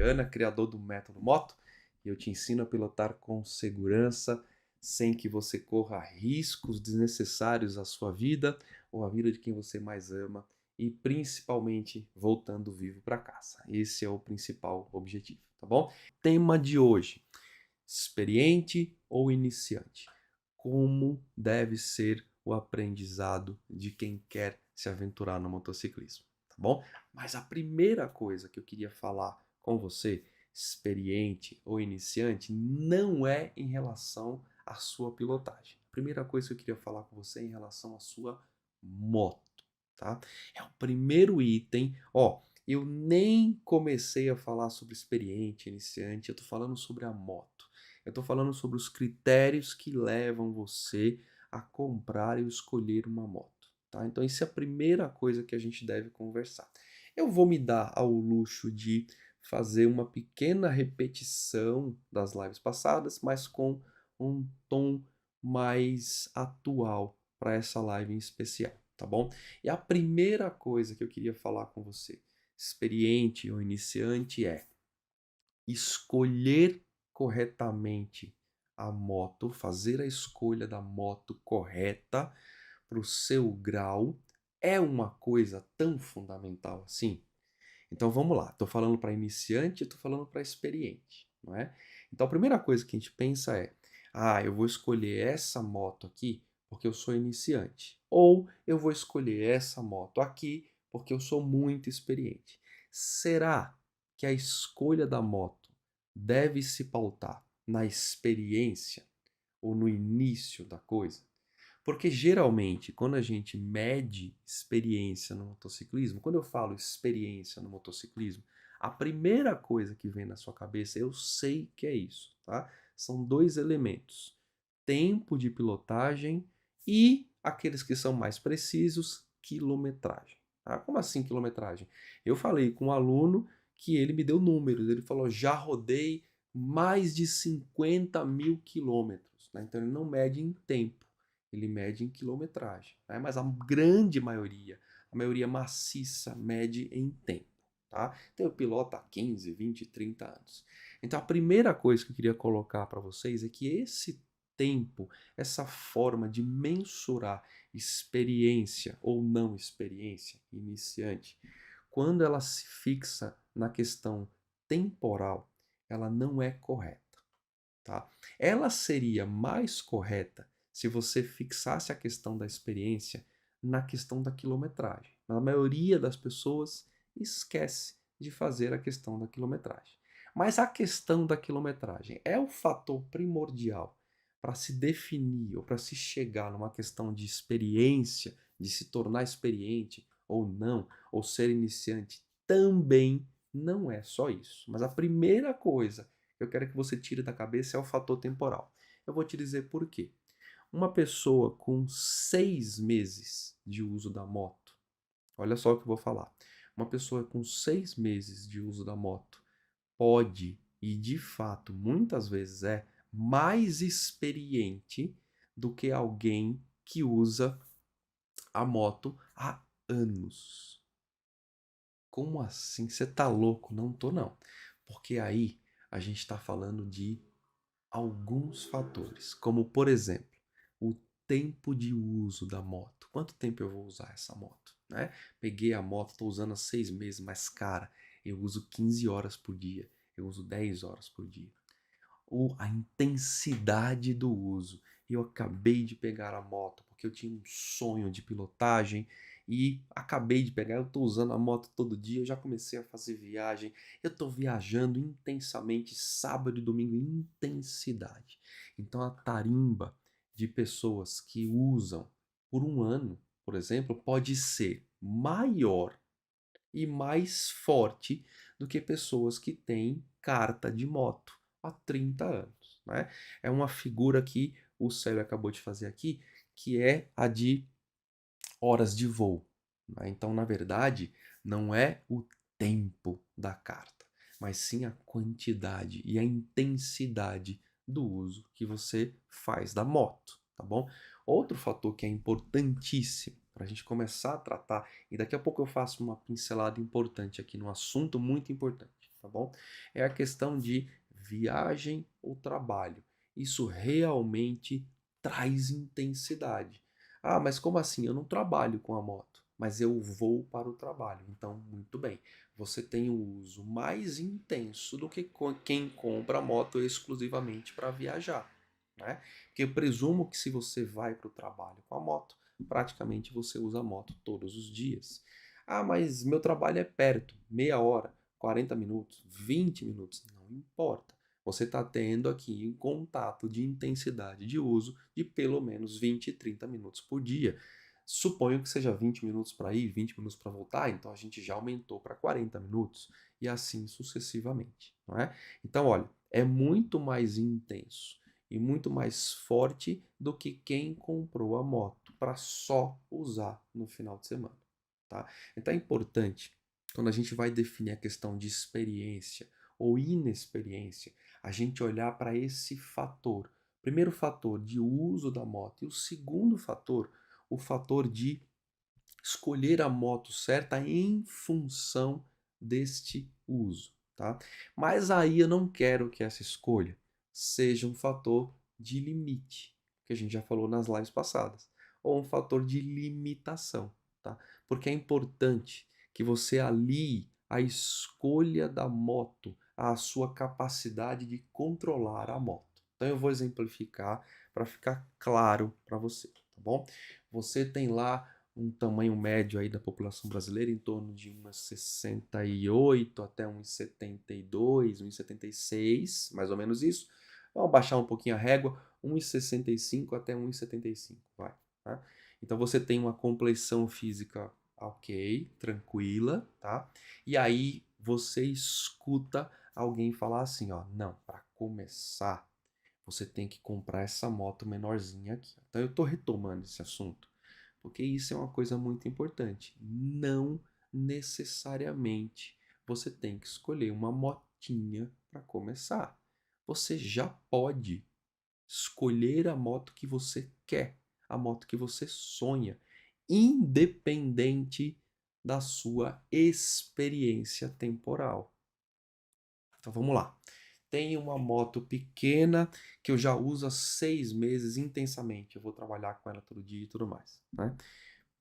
Viana, criador do Método Moto, e eu te ensino a pilotar com segurança, sem que você corra riscos desnecessários à sua vida ou à vida de quem você mais ama e principalmente voltando vivo para casa. Esse é o principal objetivo, tá bom? Tema de hoje: experiente ou iniciante? Como deve ser o aprendizado de quem quer se aventurar no motociclismo, tá bom? Mas a primeira coisa que eu queria falar com você, experiente ou iniciante, não é em relação à sua pilotagem. A primeira coisa que eu queria falar com você é em relação à sua moto, tá? É o primeiro item. Ó, eu nem comecei a falar sobre experiente, iniciante, eu tô falando sobre a moto. Eu tô falando sobre os critérios que levam você a comprar e escolher uma moto, tá? Então isso é a primeira coisa que a gente deve conversar. Eu vou me dar ao luxo de fazer uma pequena repetição das lives passadas, mas com um tom mais atual para essa live em especial, tá bom? E a primeira coisa que eu queria falar com você, experiente ou iniciante, é escolher corretamente a moto, fazer a escolha da moto correta para o seu grau é uma coisa tão fundamental assim. Então vamos lá, estou falando para iniciante, estou falando para experiente, não é? Então a primeira coisa que a gente pensa é: ah, eu vou escolher essa moto aqui porque eu sou iniciante, ou eu vou escolher essa moto aqui porque eu sou muito experiente. Será que a escolha da moto deve se pautar na experiência ou no início da coisa? Porque geralmente, quando a gente mede experiência no motociclismo, quando eu falo experiência no motociclismo, a primeira coisa que vem na sua cabeça, eu sei que é isso, tá? São dois elementos: tempo de pilotagem e aqueles que são mais precisos, quilometragem. Tá? Como assim quilometragem? Eu falei com um aluno que ele me deu números, ele falou: já rodei mais de 50 mil quilômetros, né? Então ele não mede em tempo, ele mede em quilometragem, né? Mas a grande maioria, a maioria maciça, mede em tempo, tá? Então eu piloto há 15, 20, 30 anos. Então a primeira coisa que eu queria colocar para vocês é que esse tempo, essa forma de mensurar experiência ou não experiência iniciante, quando ela se fixa na questão temporal, ela não é correta, tá? Ela seria mais correta se você fixasse a questão da experiência na questão da quilometragem. A maioria das pessoas esquece de fazer a questão da quilometragem. Mas a questão da quilometragem é o fator primordial para se definir ou para se chegar numa questão de experiência, de se tornar experiente ou não, ou ser iniciante, também não é só isso. Mas a primeira coisa eu quero que você tire da cabeça é o fator temporal. Eu vou te dizer por quê. Uma pessoa com 6 meses de uso da moto, olha só o que eu vou falar. Uma pessoa com 6 meses de uso da moto pode, e de fato muitas vezes é, mais experiente do que alguém que usa a moto há anos. Como assim? Você tá louco? Não tô não. Porque aí a gente está falando de alguns fatores, como por exemplo, o tempo de uso da moto. Quanto tempo eu vou usar essa moto, né? Peguei a moto, estou usando há 6 meses, mas cara, eu uso 15 horas por dia, eu uso 10 horas por dia. A intensidade do uso. Eu acabei de pegar a moto porque eu tinha um sonho de pilotagem e acabei de pegar. Eu estou usando a moto todo dia, eu já comecei a fazer viagem. Eu estou viajando intensamente, sábado e domingo, intensidade. Então a tarimba de pessoas que usam por um ano, por exemplo, pode ser maior e mais forte do que pessoas que têm carta de moto há 30 anos, né? É uma figura que o Célio acabou de fazer aqui, que é a de horas de voo, né? Então, na verdade, não é o tempo da carta, mas sim a quantidade e a intensidade do uso que você faz da moto, tá bom? Outro fator que é importantíssimo para a gente começar a tratar, e daqui a pouco eu faço uma pincelada importante aqui num assunto muito importante, tá tá bom? É a questão de viagem ou trabalho. Isso realmente traz intensidade. Ah, mas como assim? Eu não trabalho com a moto, mas eu vou para o trabalho. Então, muito bem. Você tem o uso mais intenso do que quem compra a moto exclusivamente para viajar, né? Porque eu presumo que se você vai para o trabalho com a moto, praticamente você usa a moto todos os dias. Ah, mas meu trabalho é perto, meia hora, 40 minutos, 20 minutos, não importa. Você está tendo aqui um contato de intensidade de uso de pelo menos 20, 30 minutos por dia. Suponho que seja 20 minutos para ir, 20 minutos para voltar, então a gente já aumentou para 40 minutos e assim sucessivamente, não é? Então, olha, é muito mais intenso e muito mais forte do que quem comprou a moto para só usar no final de semana, tá? Então é importante, quando a gente vai definir a questão de experiência ou inexperiência, a gente olhar para esse fator. Primeiro fator de uso da moto e o segundo fator, o fator de escolher a moto certa em função deste uso, tá? Mas aí eu não quero que essa escolha seja um fator de limite, que a gente já falou nas lives passadas, ou um fator de limitação, tá? Porque é importante que você alie a escolha da moto à sua capacidade de controlar a moto. Então eu vou exemplificar para ficar claro para você, tá bom? Você tem lá um tamanho médio aí da população brasileira em torno de 1,68 até 1,72, 1,76, mais ou menos isso. Vamos baixar um pouquinho a régua, 1,65 até 1,75, vai. Tá? Então você tem uma compleição física ok, tranquila, tá? E aí você escuta alguém falar assim, ó, não, para começar, você tem que comprar essa moto menorzinha aqui. Então eu tô retomando esse assunto porque isso é uma coisa muito importante. Não necessariamente você tem que escolher uma motinha para começar. Você já pode escolher a moto que você quer, a moto que você sonha, independente da sua experiência temporal. Então vamos lá. Tenho uma moto pequena que eu já uso há 6 meses intensamente. Eu vou trabalhar com ela todo dia e tudo mais, né?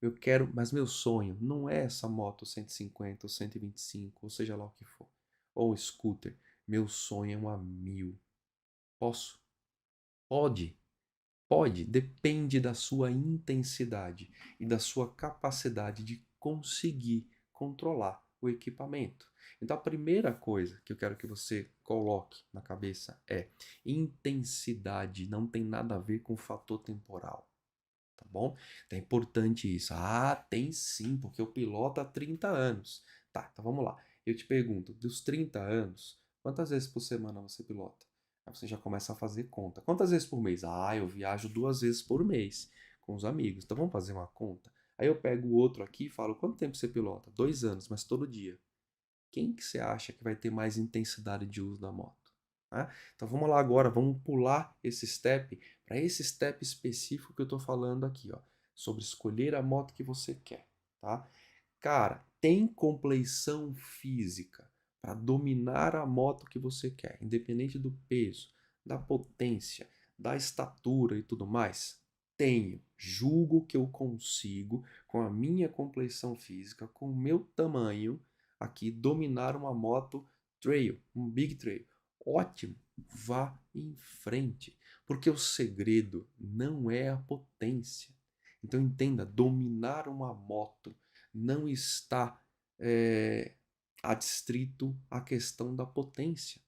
Eu quero, mas meu sonho não é essa moto 150 ou 125, ou seja lá o que for, ou um scooter. Meu sonho é uma 1000. Posso? Pode. Pode. Depende da sua intensidade e da sua capacidade de conseguir controlar o equipamento. Então a primeira coisa que eu quero que você coloque na cabeça é: intensidade não tem nada a ver com fator temporal. Tá bom? Então é importante isso. Ah, tem sim, porque eu piloto há 30 anos. Tá, então vamos lá. Eu te pergunto, dos 30 anos, quantas vezes por semana você pilota? Aí você já começa a fazer conta. Quantas vezes por mês? Ah, eu viajo 2 vezes por mês com os amigos. Então vamos fazer uma conta. Aí eu pego o outro aqui e falo, quanto tempo você pilota? 2 anos, mas todo dia. Quem que você acha que vai ter mais intensidade de uso da moto? Né? Então vamos lá agora, vamos pular esse step para esse step específico que eu estou falando aqui, ó, sobre escolher a moto que você quer, tá? Cara, tem compleição física para dominar a moto que você quer, independente do peso, da potência, da estatura e tudo mais? Tenho. Julgo que eu consigo, com a minha compleição física, com o meu tamanho, aqui dominar uma moto trail, um big trail. Ótimo, vá em frente, porque o segredo não é a potência. Então entenda, dominar uma moto não está adstrito à questão da potência.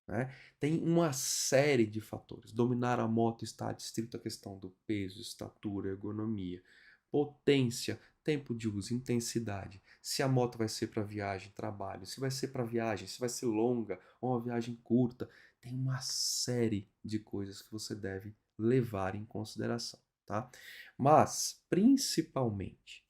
Né? Tem uma série de fatores. Dominar a moto está adstrito à questão do peso, estatura, ergonomia, potência, tempo de uso, intensidade. Se a moto vai ser para viagem, trabalho, se vai ser para viagem, se vai ser longa ou uma viagem curta. Tem uma série de coisas que você deve levar em consideração, tá? Mas, principalmente,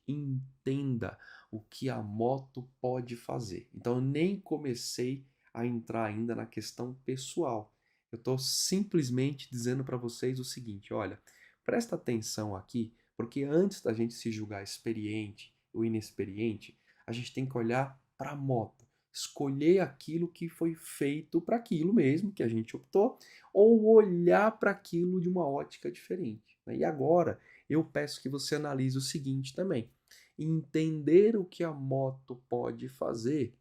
entenda o que a moto pode fazer. Então, eu nem comecei a entrar ainda na questão pessoal. Eu estou simplesmente dizendo para vocês o seguinte: olha, presta atenção aqui, porque antes da gente se julgar experiente ou inexperiente, a gente tem que olhar para a moto. escolher aquilo que foi feito para aquilo mesmo que a gente optou, ou olhar para aquilo de uma ótica diferente, né? E agora eu peço que você analise o seguinte também: entender o que a moto pode fazer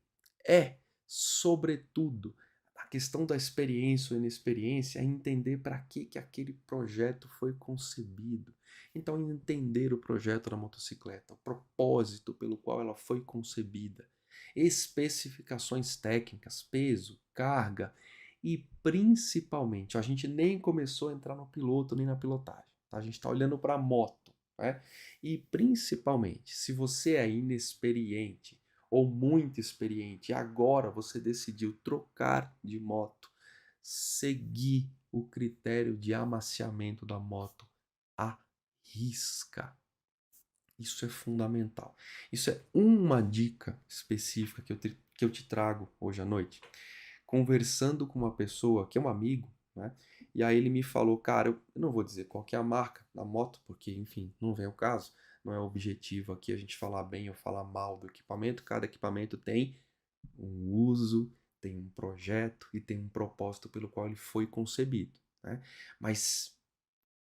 é, sobretudo, a questão da experiência ou inexperiência, é entender para que aquele projeto foi concebido. Então, entender o projeto da motocicleta, o propósito pelo qual ela foi concebida, especificações técnicas, peso, carga e principalmente, a gente nem começou a entrar no piloto nem na pilotagem, tá? A gente está olhando para a moto, né? E principalmente, se você é inexperiente ou muito experiente e agora você decidiu trocar de moto, seguir o critério de amaciamento da moto à risca. Isso é fundamental. Isso é uma dica específica que eu te trago hoje à noite. Conversando com uma pessoa que é um amigo, né? E aí ele me falou, cara, eu não vou dizer qual que é a marca da moto, porque, enfim, não vem ao caso. Não é o objetivo aqui a gente falar bem ou falar mal do equipamento. Cada equipamento tem um uso, tem um projeto e tem um propósito pelo qual ele foi concebido, né? Mas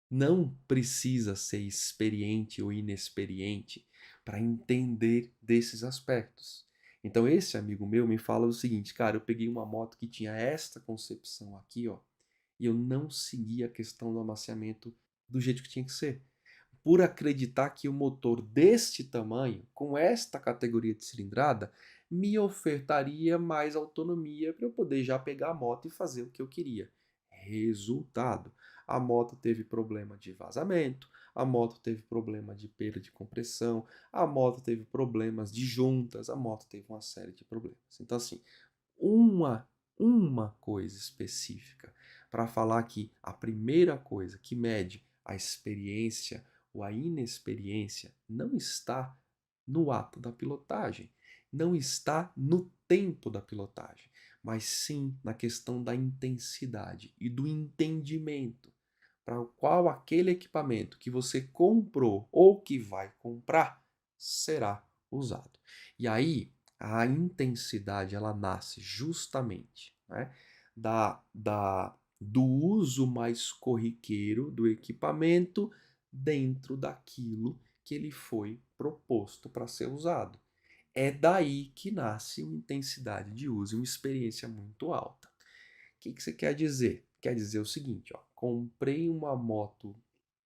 não precisa ser experiente ou inexperiente para entender desses aspectos. Então esse amigo meu me fala o seguinte, cara, eu peguei uma moto que tinha esta concepção aqui, ó, e eu não segui a questão do amaciamento do jeito que tinha que ser. Por acreditar que o motor deste tamanho, com esta categoria de cilindrada, me ofertaria mais autonomia para eu poder já pegar a moto e fazer o que eu queria. Resultado: a moto teve problema de vazamento, a moto teve problema de perda de compressão, a moto teve problemas de juntas, a moto teve uma série de problemas. Então, assim, uma, uma coisa específica para falar que a primeira coisa que mede a experiência ou a inexperiência não está no ato da pilotagem, não está no tempo da pilotagem, mas sim na questão da intensidade e do entendimento para o qual aquele equipamento que você comprou ou que vai comprar será usado. E aí a intensidade ela nasce justamente, né, do uso mais corriqueiro do equipamento dentro daquilo que ele foi proposto para ser usado. É daí que nasce uma intensidade de uso e uma experiência muito alta. O que você quer dizer? Quer dizer o seguinte, ó, comprei uma moto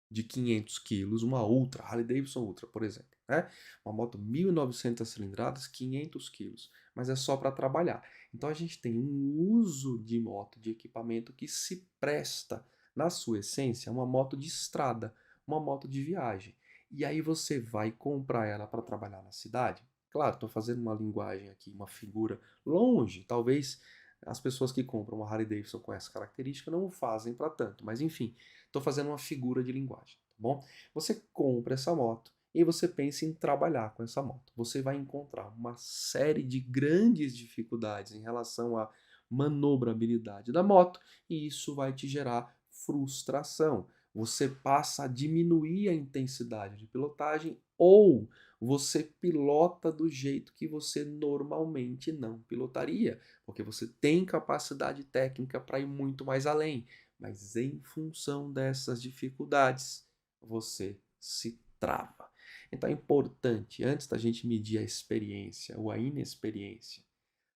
de 500 quilos, uma Ultra, Harley Davidson Ultra, por exemplo, né? Uma moto 1.900 cilindradas, 500 quilos, mas é só para trabalhar. Então a gente tem um uso de moto, de equipamento que se presta, na sua essência, a uma moto de estrada, uma moto de viagem. E aí você vai comprar ela para trabalhar na cidade? Claro, estou fazendo uma linguagem aqui, uma figura longe, talvez as pessoas que compram uma Harley Davidson com essa característica não o fazem para tanto, mas enfim, estou fazendo uma figura de linguagem, tá bom? Você compra essa moto e você pensa em trabalhar com essa moto. Você vai encontrar uma série de grandes dificuldades em relação à manobrabilidade da moto e isso vai te gerar frustração. Você passa a diminuir a intensidade de pilotagem ou você pilota do jeito que você normalmente não pilotaria, porque você tem capacidade técnica para ir muito mais além, mas em função dessas dificuldades, você se trava. Então é importante, antes da gente medir a experiência ou a inexperiência,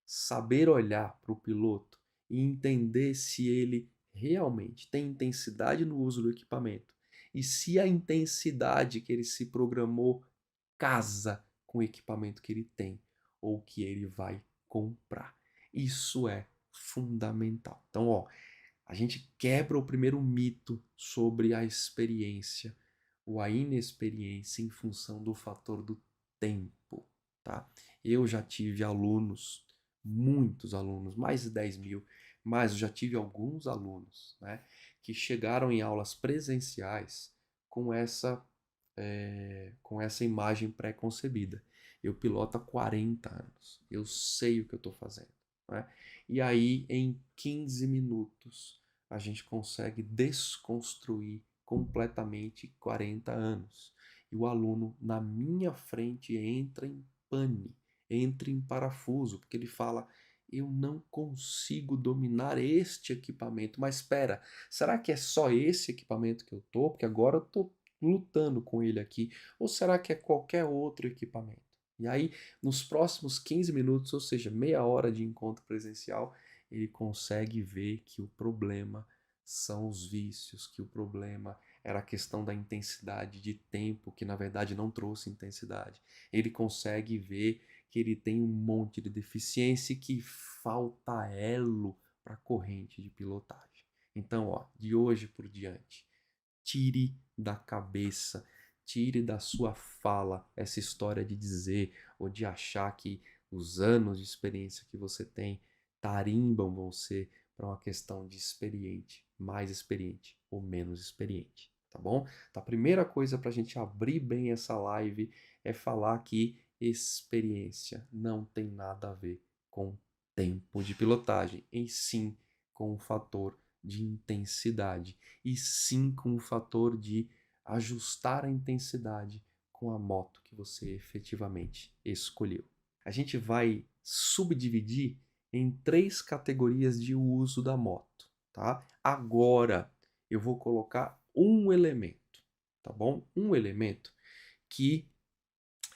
saber olhar para o piloto e entender se ele realmente tem intensidade no uso do equipamento e se a intensidade que ele se programou casa com o equipamento que ele tem ou que ele vai comprar. Isso é fundamental. Então, ó, a gente quebra o primeiro mito sobre a experiência ou a inexperiência em função do fator do tempo, tá? Eu já tive alunos, muitos alunos, mais de 10 mil, mas eu já tive alguns alunos, né, que chegaram em aulas presenciais com essa imagem pré-concebida. Eu piloto há 40 anos, eu sei o que eu estou fazendo, né? E aí, em 15 minutos, a gente consegue desconstruir completamente 40 anos. E o aluno, na minha frente, entra em pane. entra em parafuso, porque ele fala: eu não consigo dominar este equipamento. Mas espera, será que é só esse equipamento que eu tô? Porque agora eu tô lutando com ele aqui. Ou será que é qualquer outro equipamento? E aí, nos próximos 15 minutos, ou seja, meia hora de encontro presencial, ele consegue ver que o problema são os vícios, que o problema era a questão da intensidade de tempo, que na verdade não trouxe intensidade. Ele consegue ver que ele tem um monte de deficiência e que falta elo para a corrente de pilotagem. Então, ó, de hoje por diante, tire da cabeça, tire da sua fala essa história de dizer ou de achar que os anos de experiência que você tem tarimbam você para uma questão de experiente, mais experiente ou menos experiente, tá bom? Então, a primeira coisa para a gente abrir bem essa live é falar que experiência não tem nada a ver com tempo de pilotagem, em sim com o fator de intensidade, e sim com o fator de ajustar a intensidade com a moto que você efetivamente escolheu. A gente vai subdividir em 3 categorias de uso da moto, tá? Agora eu vou colocar um elemento, tá bom? Um elemento que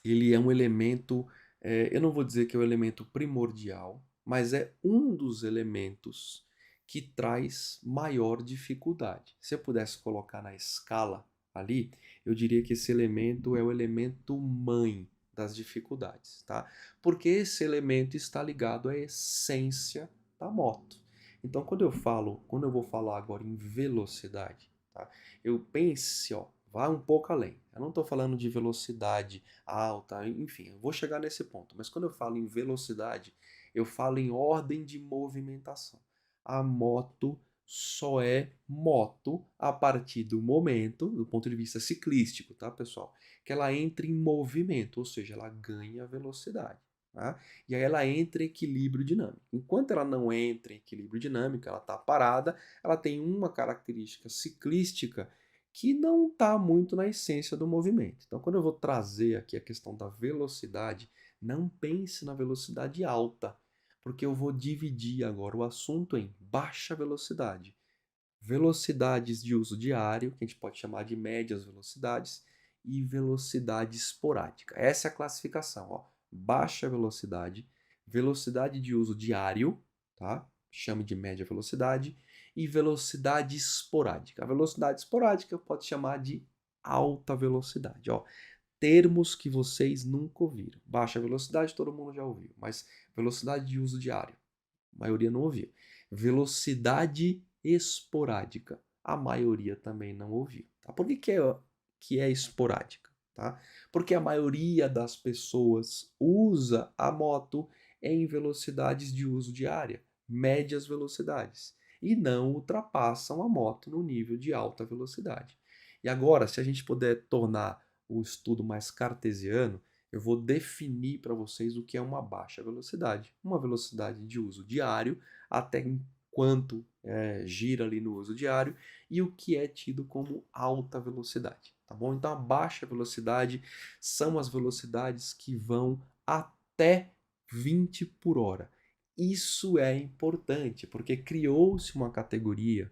ele é um elemento, eu não vou dizer que é o elemento primordial, mas é um dos elementos que traz maior dificuldade. Se eu pudesse colocar na escala ali, eu diria que esse elemento é o elemento mãe das dificuldades, tá? Porque esse elemento está ligado à essência da moto. Então, quando eu vou falar agora em velocidade, tá? Eu pense, ó, vá um pouco além. Eu não estou falando de velocidade alta, enfim, eu vou chegar nesse ponto. Mas quando eu falo em velocidade, eu falo em ordem de movimentação. A moto só é moto a partir do momento, do ponto de vista ciclístico, tá, pessoal? Que ela entra em movimento, ou seja, ela ganha velocidade. Tá? E aí ela entra em equilíbrio dinâmico. Enquanto ela não entra em equilíbrio dinâmico, ela está parada, ela tem uma característica ciclística que não está muito na essência do movimento. Então, quando eu vou trazer aqui a questão da velocidade, não pense na velocidade alta, porque eu vou dividir agora o assunto em baixa velocidade, velocidades de uso diário, que a gente pode chamar de médias velocidades, e velocidade esporádica. Essa é a classificação, ó. Baixa velocidade, velocidade de uso diário, tá? Chame de média velocidade, e velocidade esporádica. A velocidade esporádica pode chamar de alta velocidade, ó. Termos que vocês nunca ouviram. Baixa velocidade todo mundo já ouviu, mas velocidade de uso diário, a maioria não ouviu. Velocidade esporádica, a maioria também não ouviu. Tá? Por que é esporádica? Tá? Porque a maioria das pessoas usa a moto em velocidades de uso diária, médias velocidades, e não ultrapassam a moto no nível de alta velocidade. E agora, se a gente puder tornar o estudo mais cartesiano, eu vou definir para vocês o que é uma baixa velocidade. Uma velocidade de uso diário, até enquanto gira ali no uso diário, e o que é tido como alta velocidade. Tá bom? Então, a baixa velocidade são as velocidades que vão até 20 por hora. Isso é importante, porque criou-se uma categoria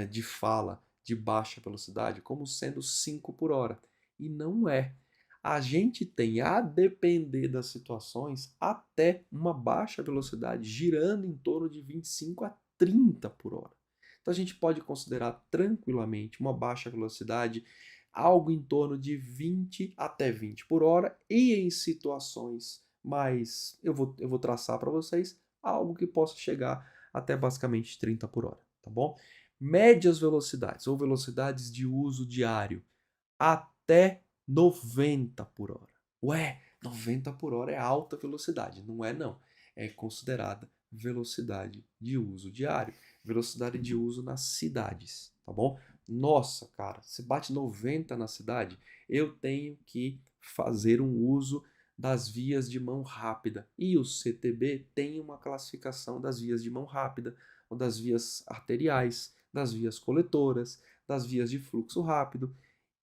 de fala de baixa velocidade como sendo 5 por hora. E não é. A gente tem, a depender das situações, até uma baixa velocidade girando em torno de 25 a 30 por hora. Então a gente pode considerar tranquilamente uma baixa velocidade algo em torno de 20 até 20 por hora, e em situações mais, eu vou traçar para vocês algo que possa chegar até basicamente 30 por hora, tá bom? Médias velocidades ou velocidades de uso diário até 90 por hora. Ué, 90 por hora é alta velocidade. Não é não. É considerada velocidade de uso diário, velocidade de uso nas cidades, tá bom? Nossa, cara, se bate 90 na cidade, eu tenho que fazer um uso das vias de mão rápida. E o CTB tem uma classificação das vias de mão rápida, ou das vias arteriais, das vias coletoras, das vias de fluxo rápido.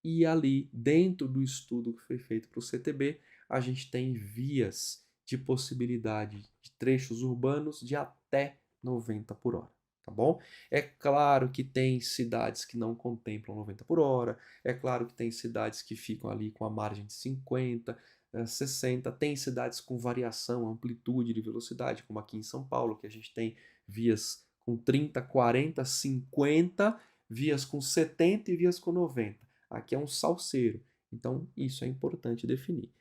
E ali, dentro do estudo que foi feito para o CTB, a gente tem vias de possibilidade de trechos urbanos de até 90 por hora, tá bom? É claro que tem cidades que não contemplam 90 por hora, é claro que tem cidades que ficam ali com a margem de 50, 60, tem cidades com variação, amplitude de velocidade, como aqui em São Paulo, que a gente tem vias com 30, 40, 50, vias com 70 e vias com 90. Aqui é um salseiro, então isso é importante definir.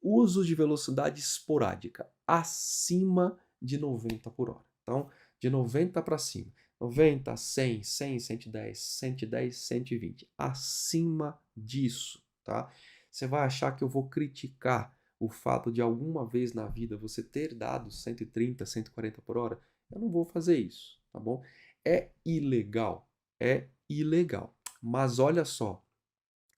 Uso de velocidade esporádica acima de 90 por hora. Então, de 90 para cima. 90, 100, 100, 110, 110, 120. Acima disso, tá? Você vai achar que eu vou criticar o fato de alguma vez na vida você ter dado 130, 140 por hora? Eu não vou fazer isso, tá bom? É ilegal. É ilegal. Mas olha só,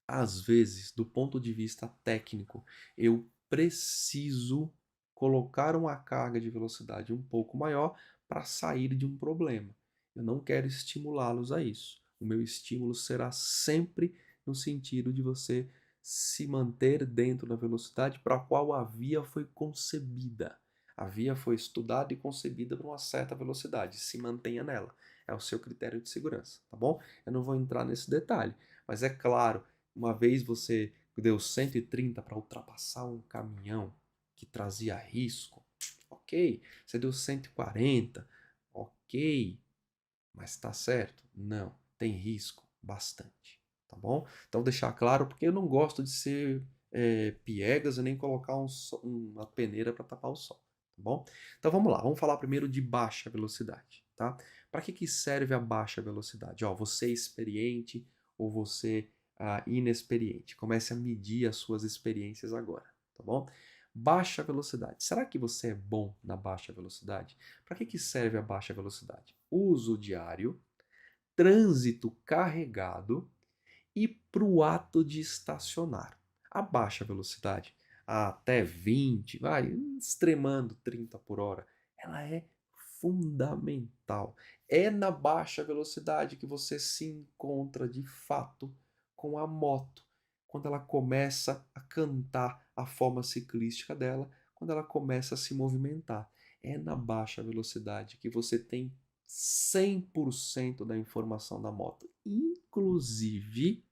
às vezes, do ponto de vista técnico, eu preciso colocar uma carga de velocidade um pouco maior para sair de um problema. Eu não quero estimulá-los a isso. O meu estímulo será sempre no sentido de você se manter dentro da velocidade para a qual a via foi concebida. A via foi estudada e concebida para uma certa velocidade. Se mantenha nela. É o seu critério de segurança, tá bom? Eu não vou entrar nesse detalhe, mas é claro, uma vez você deu 130 para ultrapassar um caminhão que trazia risco, ok. Você deu 140, ok. Mas está certo? Não. Tem risco? Bastante. Tá bom? Então deixar claro, porque eu não gosto de ser piegas e nem colocar uma peneira para tapar o sol. Tá bom? Então vamos lá. Vamos falar primeiro de baixa velocidade. Tá? Para que serve a baixa velocidade? Ó, você é experiente ou você inexperiente? Comece a medir as suas experiências agora. Tá bom? Baixa velocidade. Será que você é bom na baixa velocidade? Para que serve a baixa velocidade? Uso diário, trânsito carregado e para o ato de estacionar. A baixa velocidade, até 20, vai extremando 30 por hora, ela é fundamental. É na baixa velocidade que você se encontra de fato com a moto, quando ela começa a cantar a forma ciclística dela, quando ela começa a se movimentar. É na baixa velocidade que você tem 100% da informação da moto, inclusive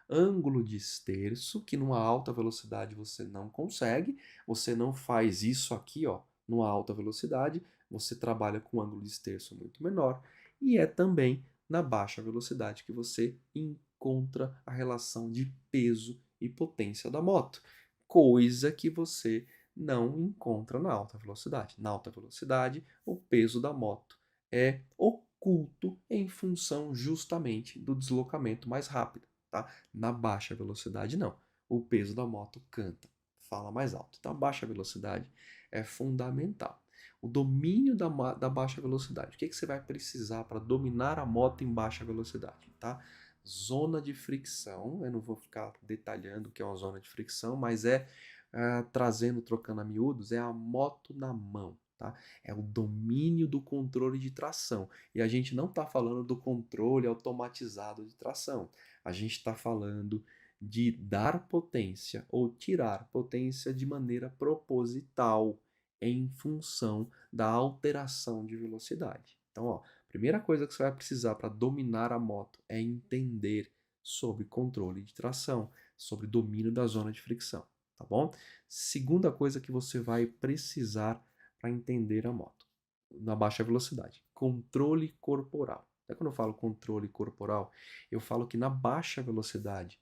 ângulo de esterço, que numa alta velocidade você não consegue, você não faz isso aqui, ó, numa alta velocidade, você trabalha com ângulo de esterço muito menor, e é também na baixa velocidade que você encontra a relação de peso e potência da moto, coisa que você não encontra na alta velocidade. Na alta velocidade, o peso da moto é oculto em função justamente do deslocamento mais rápido, tá? Na baixa velocidade, não. O peso da moto canta, fala mais alto. Então, a baixa velocidade é fundamental. O domínio da baixa velocidade. O que você vai precisar para dominar a moto em baixa velocidade, tá? Zona de fricção. Eu não vou ficar detalhando o que é uma zona de fricção, mas trazendo, trocando a miúdos, é a moto na mão. Tá? É o domínio do controle de tração. E a gente não está falando do controle automatizado de tração. A gente está falando de dar potência ou tirar potência de maneira proposital em função da alteração de velocidade. Então, ó, primeira coisa que você vai precisar para dominar a moto é entender sobre controle de tração, sobre domínio da zona de fricção, tá bom? Segunda coisa que você vai precisar para entender a moto na baixa velocidade, controle corporal. Até quando eu falo controle corporal, eu falo que na baixa velocidade,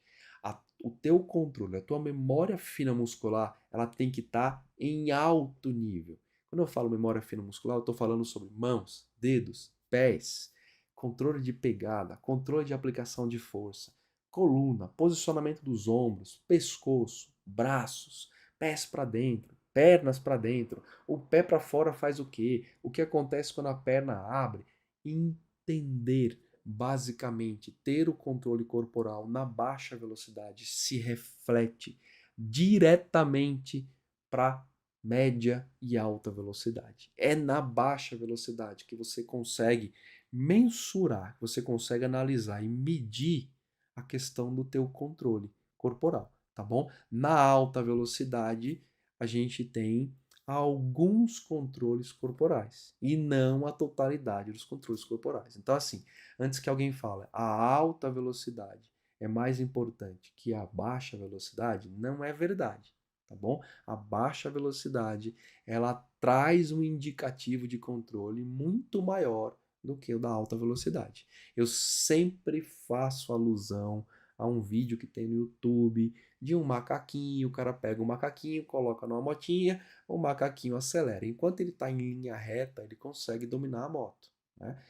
o teu controle, a tua memória fina muscular, ela tem que estar em alto nível. Quando eu falo memória fina muscular, eu estou falando sobre mãos, dedos, pés, controle de pegada, controle de aplicação de força, coluna, posicionamento dos ombros, pescoço, braços, pés para dentro, pernas para dentro. O pé para fora faz o quê? O que acontece quando a perna abre? Entender, basicamente, ter o controle corporal na baixa velocidade se reflete diretamente para média e alta velocidade. É na baixa velocidade que você consegue mensurar, que você consegue analisar e medir a questão do teu controle corporal, tá bom? Na alta velocidade, a gente tem alguns controles corporais e não a totalidade dos controles corporais. Então, assim, antes que alguém fale a alta velocidade é mais importante que a baixa velocidade, não é verdade, tá bom? A baixa velocidade, ela traz um indicativo de controle muito maior do que o da alta velocidade. Eu sempre faço alusão a um vídeo que tem no YouTube de um macaquinho, o cara pega o macaquinho, coloca numa motinha, o macaquinho acelera. Enquanto ele está em linha reta, ele consegue dominar a moto, né?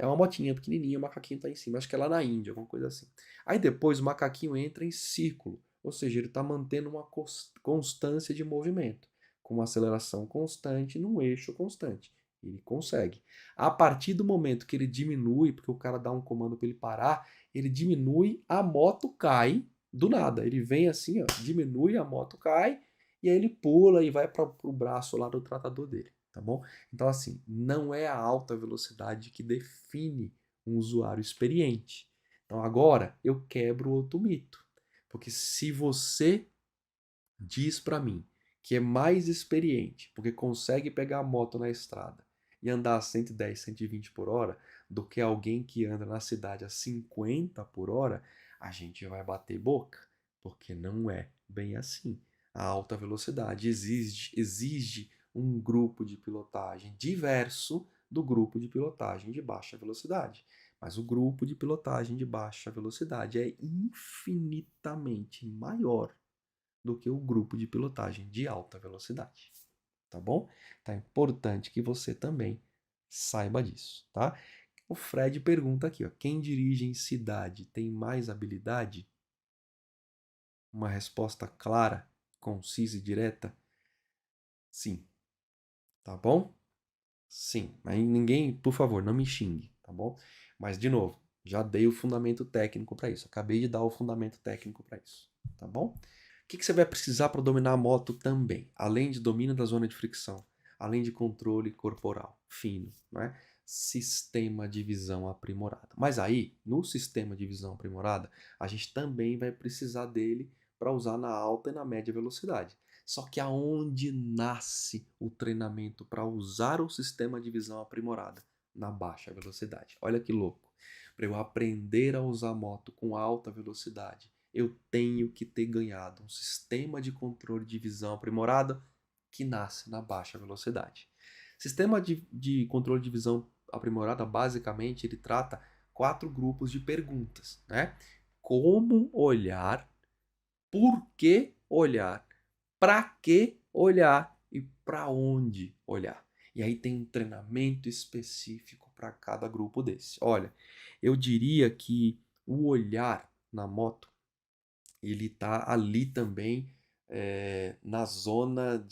É uma motinha pequenininha, o macaquinho está em cima, acho que é lá na Índia, alguma coisa assim. Aí depois o macaquinho entra em círculo, ou seja, ele está mantendo uma constância de movimento, com uma aceleração constante num eixo constante. Ele consegue. A partir do momento que ele diminui, porque o cara dá um comando para ele parar, ele diminui, a moto cai do nada. Ele vem assim, ó, diminui, a moto cai, e aí ele pula e vai para o braço lá do tratador dele, tá bom? Então, assim, não é a alta velocidade que define um usuário experiente. Então, agora eu quebro outro mito. Porque se você diz para mim que é mais experiente, porque consegue pegar a moto na estrada e andar a 110, 120 por hora, do que alguém que anda na cidade a 50 por hora, a gente vai bater boca, porque não é bem assim. A alta velocidade exige um grupo de pilotagem diverso do grupo de pilotagem de baixa velocidade. Mas o grupo de pilotagem de baixa velocidade é infinitamente maior do que o grupo de pilotagem de alta velocidade, tá bom? Tá importante que você também saiba disso, tá? O Fred pergunta aqui, ó, quem dirige em cidade tem mais habilidade? Uma resposta clara, concisa e direta? Sim, tá bom? Sim, mas ninguém, por favor, não me xingue, tá bom? Mas de novo, já dei o fundamento técnico para isso. Acabei de dar o fundamento técnico para isso, tá bom? O que você vai precisar para dominar a moto também? Além de domínio da zona de fricção, além de controle corporal fino, né? Sistema de visão aprimorado. Mas aí, no sistema de visão aprimorada, a gente também vai precisar dele para usar na alta e na média velocidade. Só que aonde nasce o treinamento para usar o sistema de visão aprimorada? Na baixa velocidade. Olha que louco. Para eu aprender a usar moto com alta velocidade, eu tenho que ter ganhado um sistema de controle de visão aprimorada que nasce na baixa velocidade. Sistema de controle de visão aprimorada, basicamente, ele trata 4 grupos de perguntas, né? Como olhar, por que olhar, para que olhar e para onde olhar. E aí tem um treinamento específico para cada grupo desse. Olha, eu diria que o olhar na moto ele está ali também na zona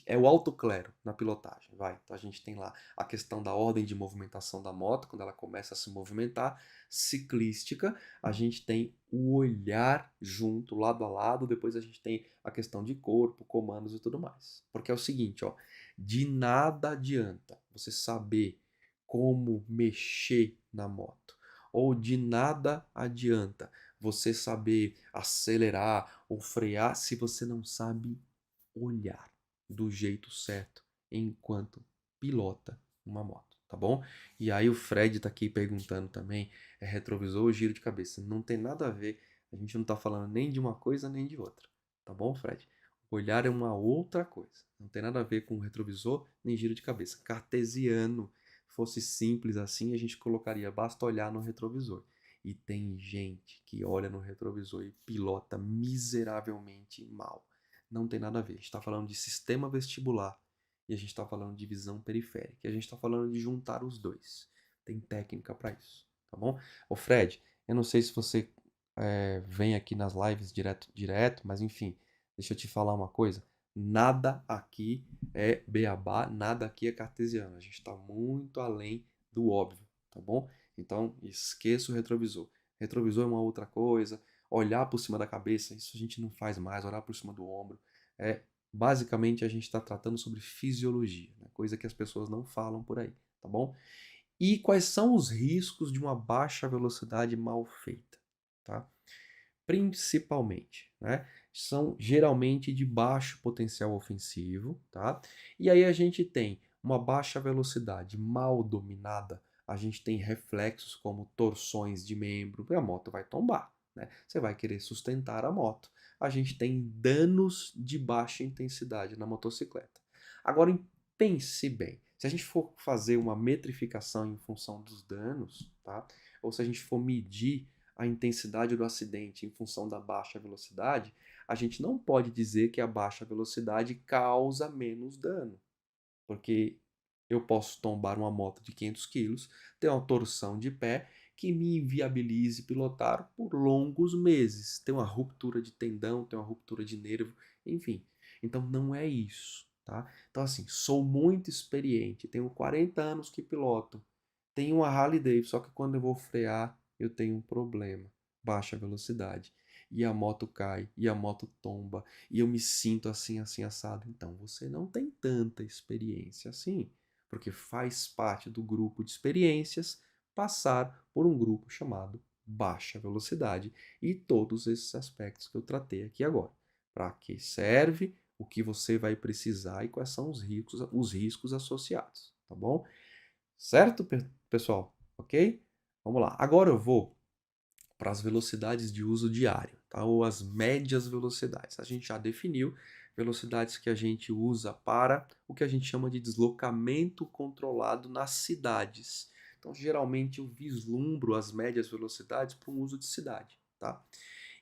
é o alto clero na pilotagem, vai. Então a gente tem lá a questão da ordem de movimentação da moto, quando ela começa a se movimentar, ciclística, a gente tem o olhar junto, lado a lado, depois a gente tem a questão de corpo, comandos e tudo mais. Porque é o seguinte, ó, de nada adianta você saber como mexer na moto, ou de nada adianta você saber acelerar ou frear se você não sabe olhar do jeito certo enquanto pilota uma moto, tá bom? E aí o Fred tá aqui perguntando também, é retrovisor ou giro de cabeça? Não tem nada a ver, a gente não tá falando nem de uma coisa nem de outra, tá bom, Fred? Olhar é uma outra coisa, não tem nada a ver com retrovisor nem giro de cabeça. Cartesiano, fosse simples assim, a gente colocaria basta olhar no retrovisor. E tem gente que olha no retrovisor e pilota miseravelmente mal. Não tem nada a ver. A gente está falando de sistema vestibular e a gente está falando de visão periférica. E a gente está falando de juntar os dois. Tem técnica para isso, tá bom? Ô Fred, eu não sei se você vem aqui nas lives direto, mas enfim, deixa eu te falar uma coisa. Nada aqui é beabá, nada aqui é cartesiano. A gente está muito além do óbvio, tá bom? Então, esqueça o retrovisor. Retrovisor é uma outra coisa. Olhar por cima da cabeça, isso a gente não faz mais. Olhar por cima do ombro. Basicamente, a gente está tratando sobre fisiologia, né? Coisa que as pessoas não falam por aí, tá bom? E quais são os riscos de uma baixa velocidade mal feita, tá? Principalmente, né? São geralmente de baixo potencial ofensivo, tá? E aí a gente tem uma baixa velocidade mal dominada, a gente tem reflexos como torções de membro, e a moto vai tombar, né? Você vai querer sustentar a moto. A gente tem danos de baixa intensidade na motocicleta. Agora pense bem, se a gente for fazer uma metrificação em função dos danos, tá? Ou se a gente for medir a intensidade do acidente em função da baixa velocidade, a gente não pode dizer que a baixa velocidade causa menos dano, porque eu posso tombar uma moto de 500 quilos, ter uma torção de pé que me inviabilize pilotar por longos meses, ter uma ruptura de tendão, ter uma ruptura de nervo, enfim. Então não é isso, tá? Então assim, sou muito experiente, tenho 40 anos que piloto, tenho uma Harley Davidson, só que quando eu vou frear, eu tenho um problema, baixa velocidade. E a moto cai, e a moto tomba, e eu me sinto assim, assim, assado. Então você não tem tanta experiência assim, porque faz parte do grupo de experiências passar por um grupo chamado baixa velocidade e todos esses aspectos que eu tratei aqui agora. Para que serve, o que você vai precisar e quais são os riscos associados, tá bom? Certo, pessoal? Ok? Vamos lá. Agora eu vou para as velocidades de uso diário, tá? Ou as médias velocidades. A gente já definiu velocidades que a gente usa para o que a gente chama de deslocamento controlado nas cidades. Então, geralmente eu vislumbro as médias velocidades para um uso de cidade, tá?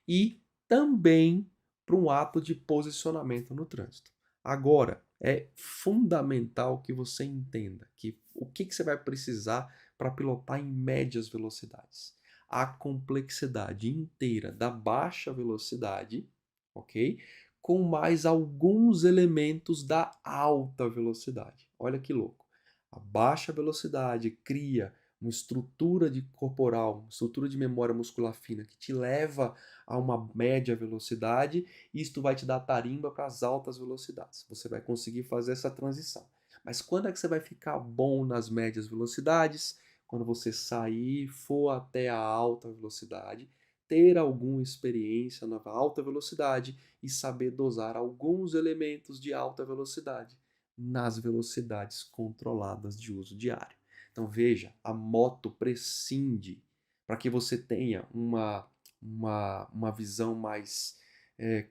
E também para um ato de posicionamento no trânsito. Agora, é fundamental que você entenda que o que você vai precisar para pilotar em médias velocidades. A complexidade inteira da baixa velocidade, ok? Com mais alguns elementos da alta velocidade. Olha que louco. A baixa velocidade cria uma estrutura de corporal, uma estrutura de memória muscular fina que te leva a uma média velocidade, e isto vai te dar tarimba para as altas velocidades. Você vai conseguir fazer essa transição. Mas quando é que você vai ficar bom nas médias velocidades? Quando você sair, for até a alta velocidade, ter alguma experiência na alta velocidade e saber dosar alguns elementos de alta velocidade nas velocidades controladas de uso diário. Então veja, a moto prescinde para que você tenha uma visão mais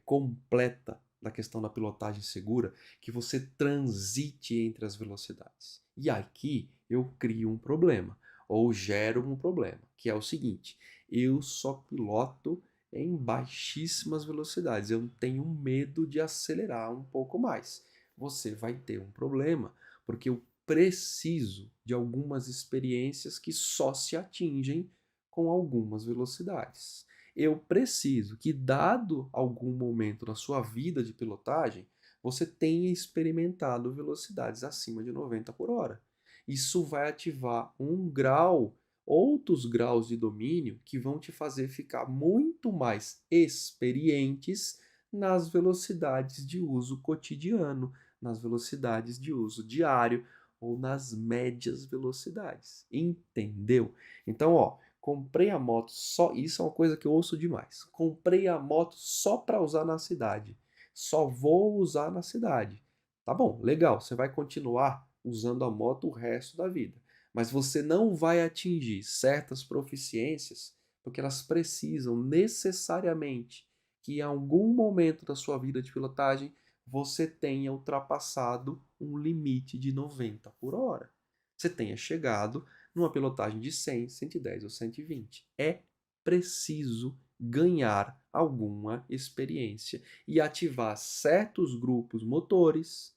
completa da questão da pilotagem segura, que você transite entre as velocidades. E aqui eu crio um problema, ou gero um problema, que é o seguinte: eu só piloto em baixíssimas velocidades, eu tenho medo de acelerar um pouco mais. Você vai ter um problema, porque eu preciso de algumas experiências que só se atingem com algumas velocidades. Eu preciso que, dado algum momento na sua vida de pilotagem, você tenha experimentado velocidades acima de 90 por hora. Isso vai ativar um grau, outros graus de domínio que vão te fazer ficar muito mais experientes nas velocidades de uso cotidiano, nas velocidades de uso diário ou nas médias velocidades. Entendeu? Então, ó, comprei a moto só, isso é uma coisa que eu ouço demais. Comprei a moto só para usar na cidade. Só vou usar na cidade. Tá bom, legal, você vai continuar usando a moto o resto da vida, mas você não vai atingir certas proficiências porque elas precisam necessariamente que em algum momento da sua vida de pilotagem você tenha ultrapassado um limite de 90 por hora. Você tenha chegado numa pilotagem de 100, 110 ou 120. É preciso ganhar alguma experiência e ativar certos grupos motores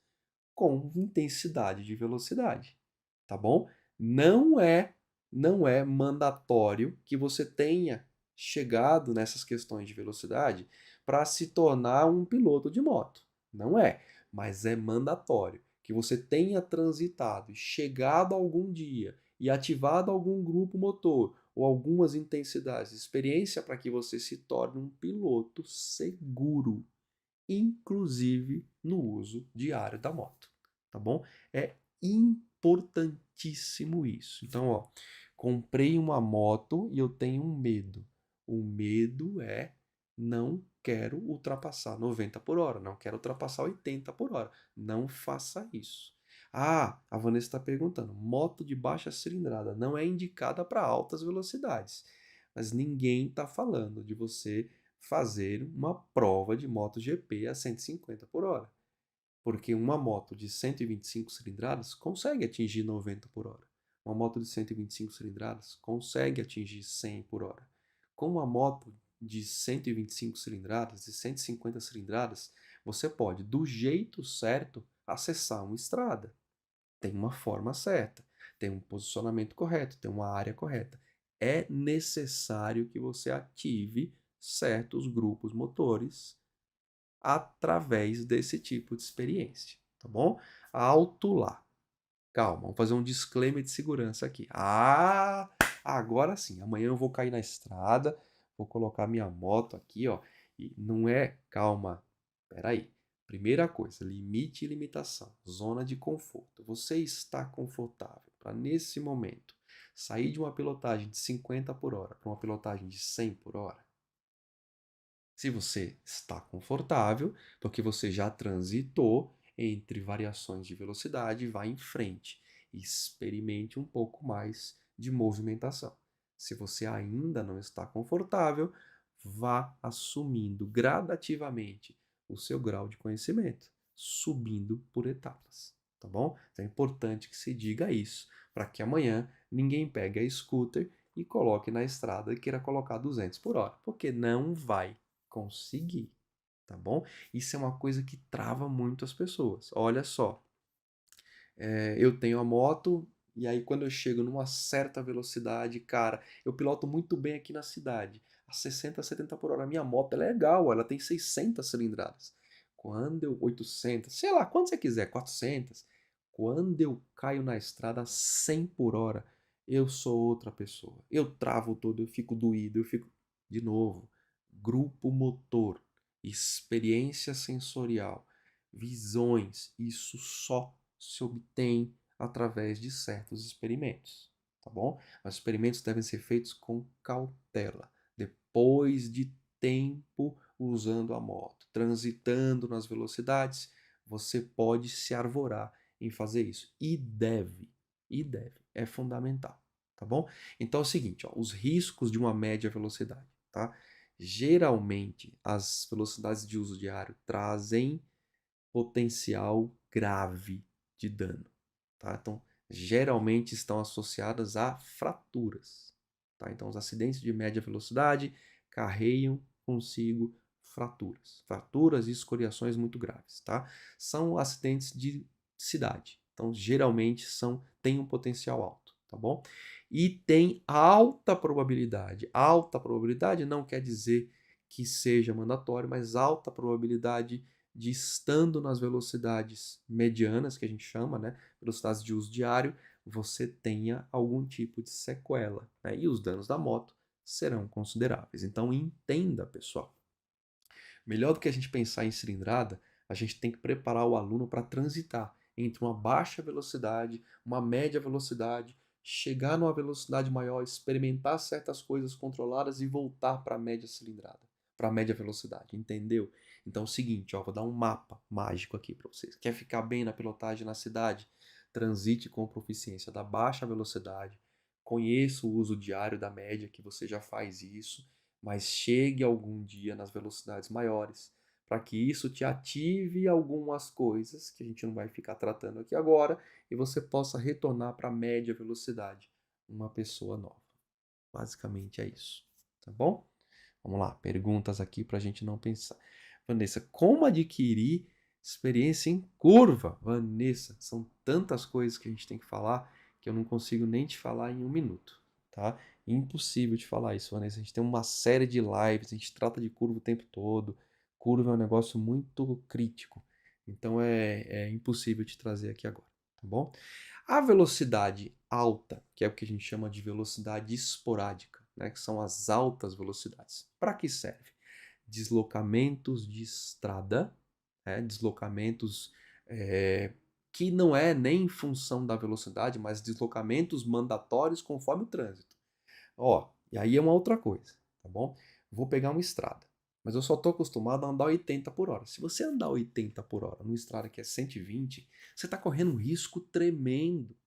com intensidade de velocidade, tá bom? Não é não é mandatório que você tenha chegado nessas questões de velocidade para se tornar um piloto de moto. Não é, mas é mandatório que você tenha transitado e chegado algum dia e ativado algum grupo motor ou algumas intensidades de experiência para que você se torne um piloto seguro, inclusive no uso diário da moto, tá bom? É importantíssimo isso. Então, ó, comprei uma moto e eu tenho um medo. O medo é não quero ultrapassar 90 por hora, não quero ultrapassar 80 por hora. Não faça isso. Ah, a Vanessa está perguntando, moto de baixa cilindrada não é indicada para altas velocidades, mas ninguém está falando de você fazer uma prova de MotoGP a 150 por hora, porque uma moto de 125 cilindradas consegue atingir 90 por hora. Uma moto de 125 cilindradas consegue atingir 100 por hora. Com uma moto de 125 cilindradas e 150 cilindradas, você pode, do jeito certo, acessar uma estrada. Tem uma forma certa, tem um posicionamento correto, tem uma área correta. É necessário que você ative certos grupos motores através desse tipo de experiência, tá bom? Alto lá. Calma, vamos fazer um disclaimer de segurança aqui. Ah, agora sim, amanhã eu vou cair na estrada, vou colocar minha moto aqui, ó, e não é, calma, peraí. Primeira coisa, limite e limitação, zona de conforto. Você está confortável para, nesse momento, sair de uma pilotagem de 50 por hora para uma pilotagem de 100 por hora? Se você está confortável, porque você já transitou entre variações de velocidade, vá em frente e experimente um pouco mais de movimentação. Se você ainda não está confortável, vá assumindo gradativamente o seu grau de conhecimento, subindo por etapas, tá bom? Então é importante que se diga isso, para que amanhã ninguém pegue a scooter e coloque na estrada e queira colocar 200 por hora, porque não vai conseguir, tá bom? Isso é uma coisa que trava muito as pessoas. Olha só, eu tenho a moto e aí quando eu chego numa certa velocidade, cara, eu piloto muito bem aqui na cidade, a 60, 70 por hora. A minha moto é legal, ela tem 600 cilindradas. Quando eu 800, sei lá, quanto você quiser, 400. Quando eu caio na estrada a 100 por hora, eu sou outra pessoa. Eu travo todo, eu fico doído, eu fico de novo. Grupo motor, experiência sensorial, visões, isso só se obtém através de certos experimentos, tá bom? Mas os experimentos devem ser feitos com cautela, depois de tempo usando a moto, transitando nas velocidades, você pode se arvorar em fazer isso e deve, é fundamental, tá bom? Então é o seguinte, ó, os riscos de uma média velocidade, tá? Geralmente as velocidades de uso diário trazem potencial grave de dano, tá? Então, geralmente estão associadas a fraturas, tá? Então, os acidentes de média velocidade carregam consigo fraturas e escoriações muito graves, tá? São acidentes de cidade, então geralmente têm um potencial alto, tá bom? E tem alta probabilidade não quer dizer que seja mandatório, mas alta probabilidade de estando nas velocidades medianas, que a gente chama, né, velocidades de uso diário, você tenha algum tipo de sequela, né, e os danos da moto serão consideráveis. Então entenda, pessoal. Melhor do que a gente pensar em cilindrada, a gente tem que preparar o aluno para transitar entre uma baixa velocidade, uma média velocidade, chegar numa velocidade maior, experimentar certas coisas controladas e voltar para a média cilindrada, para a média velocidade, entendeu? Então é o seguinte, ó, vou dar um mapa mágico aqui para vocês. Quer ficar bem na pilotagem na cidade? Transite com proficiência da baixa velocidade, conheça o uso diário da média, que você já faz isso, mas chegue algum dia nas velocidades maiores, para que isso te ative algumas coisas que a gente não vai ficar tratando aqui agora e você possa retornar para a média velocidade, uma pessoa nova. Basicamente é isso, tá bom? Vamos lá, perguntas aqui para a gente não pensar. Vanessa, como adquirir experiência em curva? Vanessa, são tantas coisas que a gente tem que falar que eu não consigo nem te falar em um minuto, tá? Impossível de falar isso, Vanessa. A gente tem uma série de lives, a gente trata de curva o tempo todo. Curva é um negócio muito crítico. Então é impossível te trazer aqui agora, tá bom? A velocidade alta, que é o que a gente chama de velocidade esporádica, né, que são as altas velocidades. Para que serve? Deslocamentos de estrada, né, deslocamentos que não é nem em função da velocidade, mas deslocamentos mandatórios conforme o trânsito. Ó, e aí é uma outra coisa, tá bom? Vou pegar uma estrada. mas eu só estou acostumado a andar 80 por hora. Se você andar 80 por hora numa estrada que é 120, você está correndo um risco tremendo,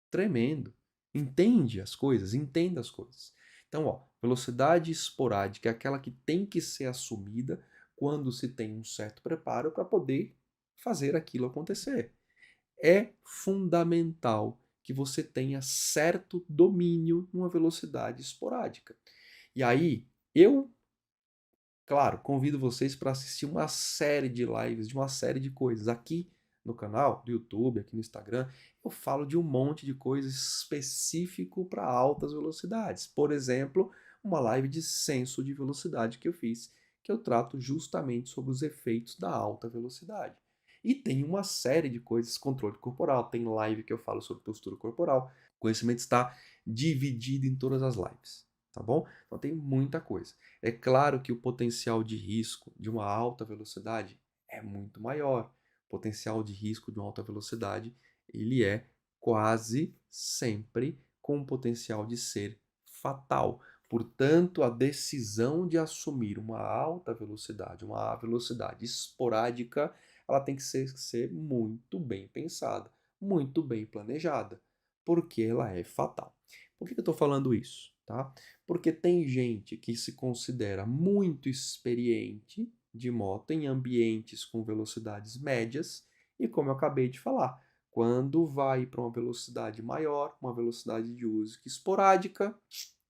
tremendo. Entende as coisas? Entenda as coisas. Então, ó, velocidade esporádica é aquela que tem que ser assumida quando se tem um certo preparo para poder fazer aquilo acontecer. É fundamental que você tenha certo domínio numa velocidade esporádica. E aí, eu, claro, convido vocês para assistir uma série de lives, de uma série de coisas. Aqui no canal, do YouTube, aqui no Instagram, eu falo de um monte de coisas específico para altas velocidades. Por exemplo, uma live de senso de velocidade que eu fiz, que eu trato justamente sobre os efeitos da alta velocidade. E tem uma série de coisas, controle corporal, tem live que eu falo sobre postura corporal. O conhecimento está dividido em todas as lives, tá bom? Então tem muita coisa. É claro que o potencial de risco de uma alta velocidade é muito maior. O potencial de risco de uma alta velocidade, ele é quase sempre com o potencial de ser fatal. Portanto, a decisão de assumir uma alta velocidade, uma velocidade esporádica, ela tem que ser muito bem pensada, muito bem planejada, porque ela é fatal. Por que eu estou falando isso? Tá? Porque tem gente que se considera muito experiente de moto em ambientes com velocidades médias e, como eu acabei de falar, quando vai para uma velocidade maior, uma velocidade de uso esporádica,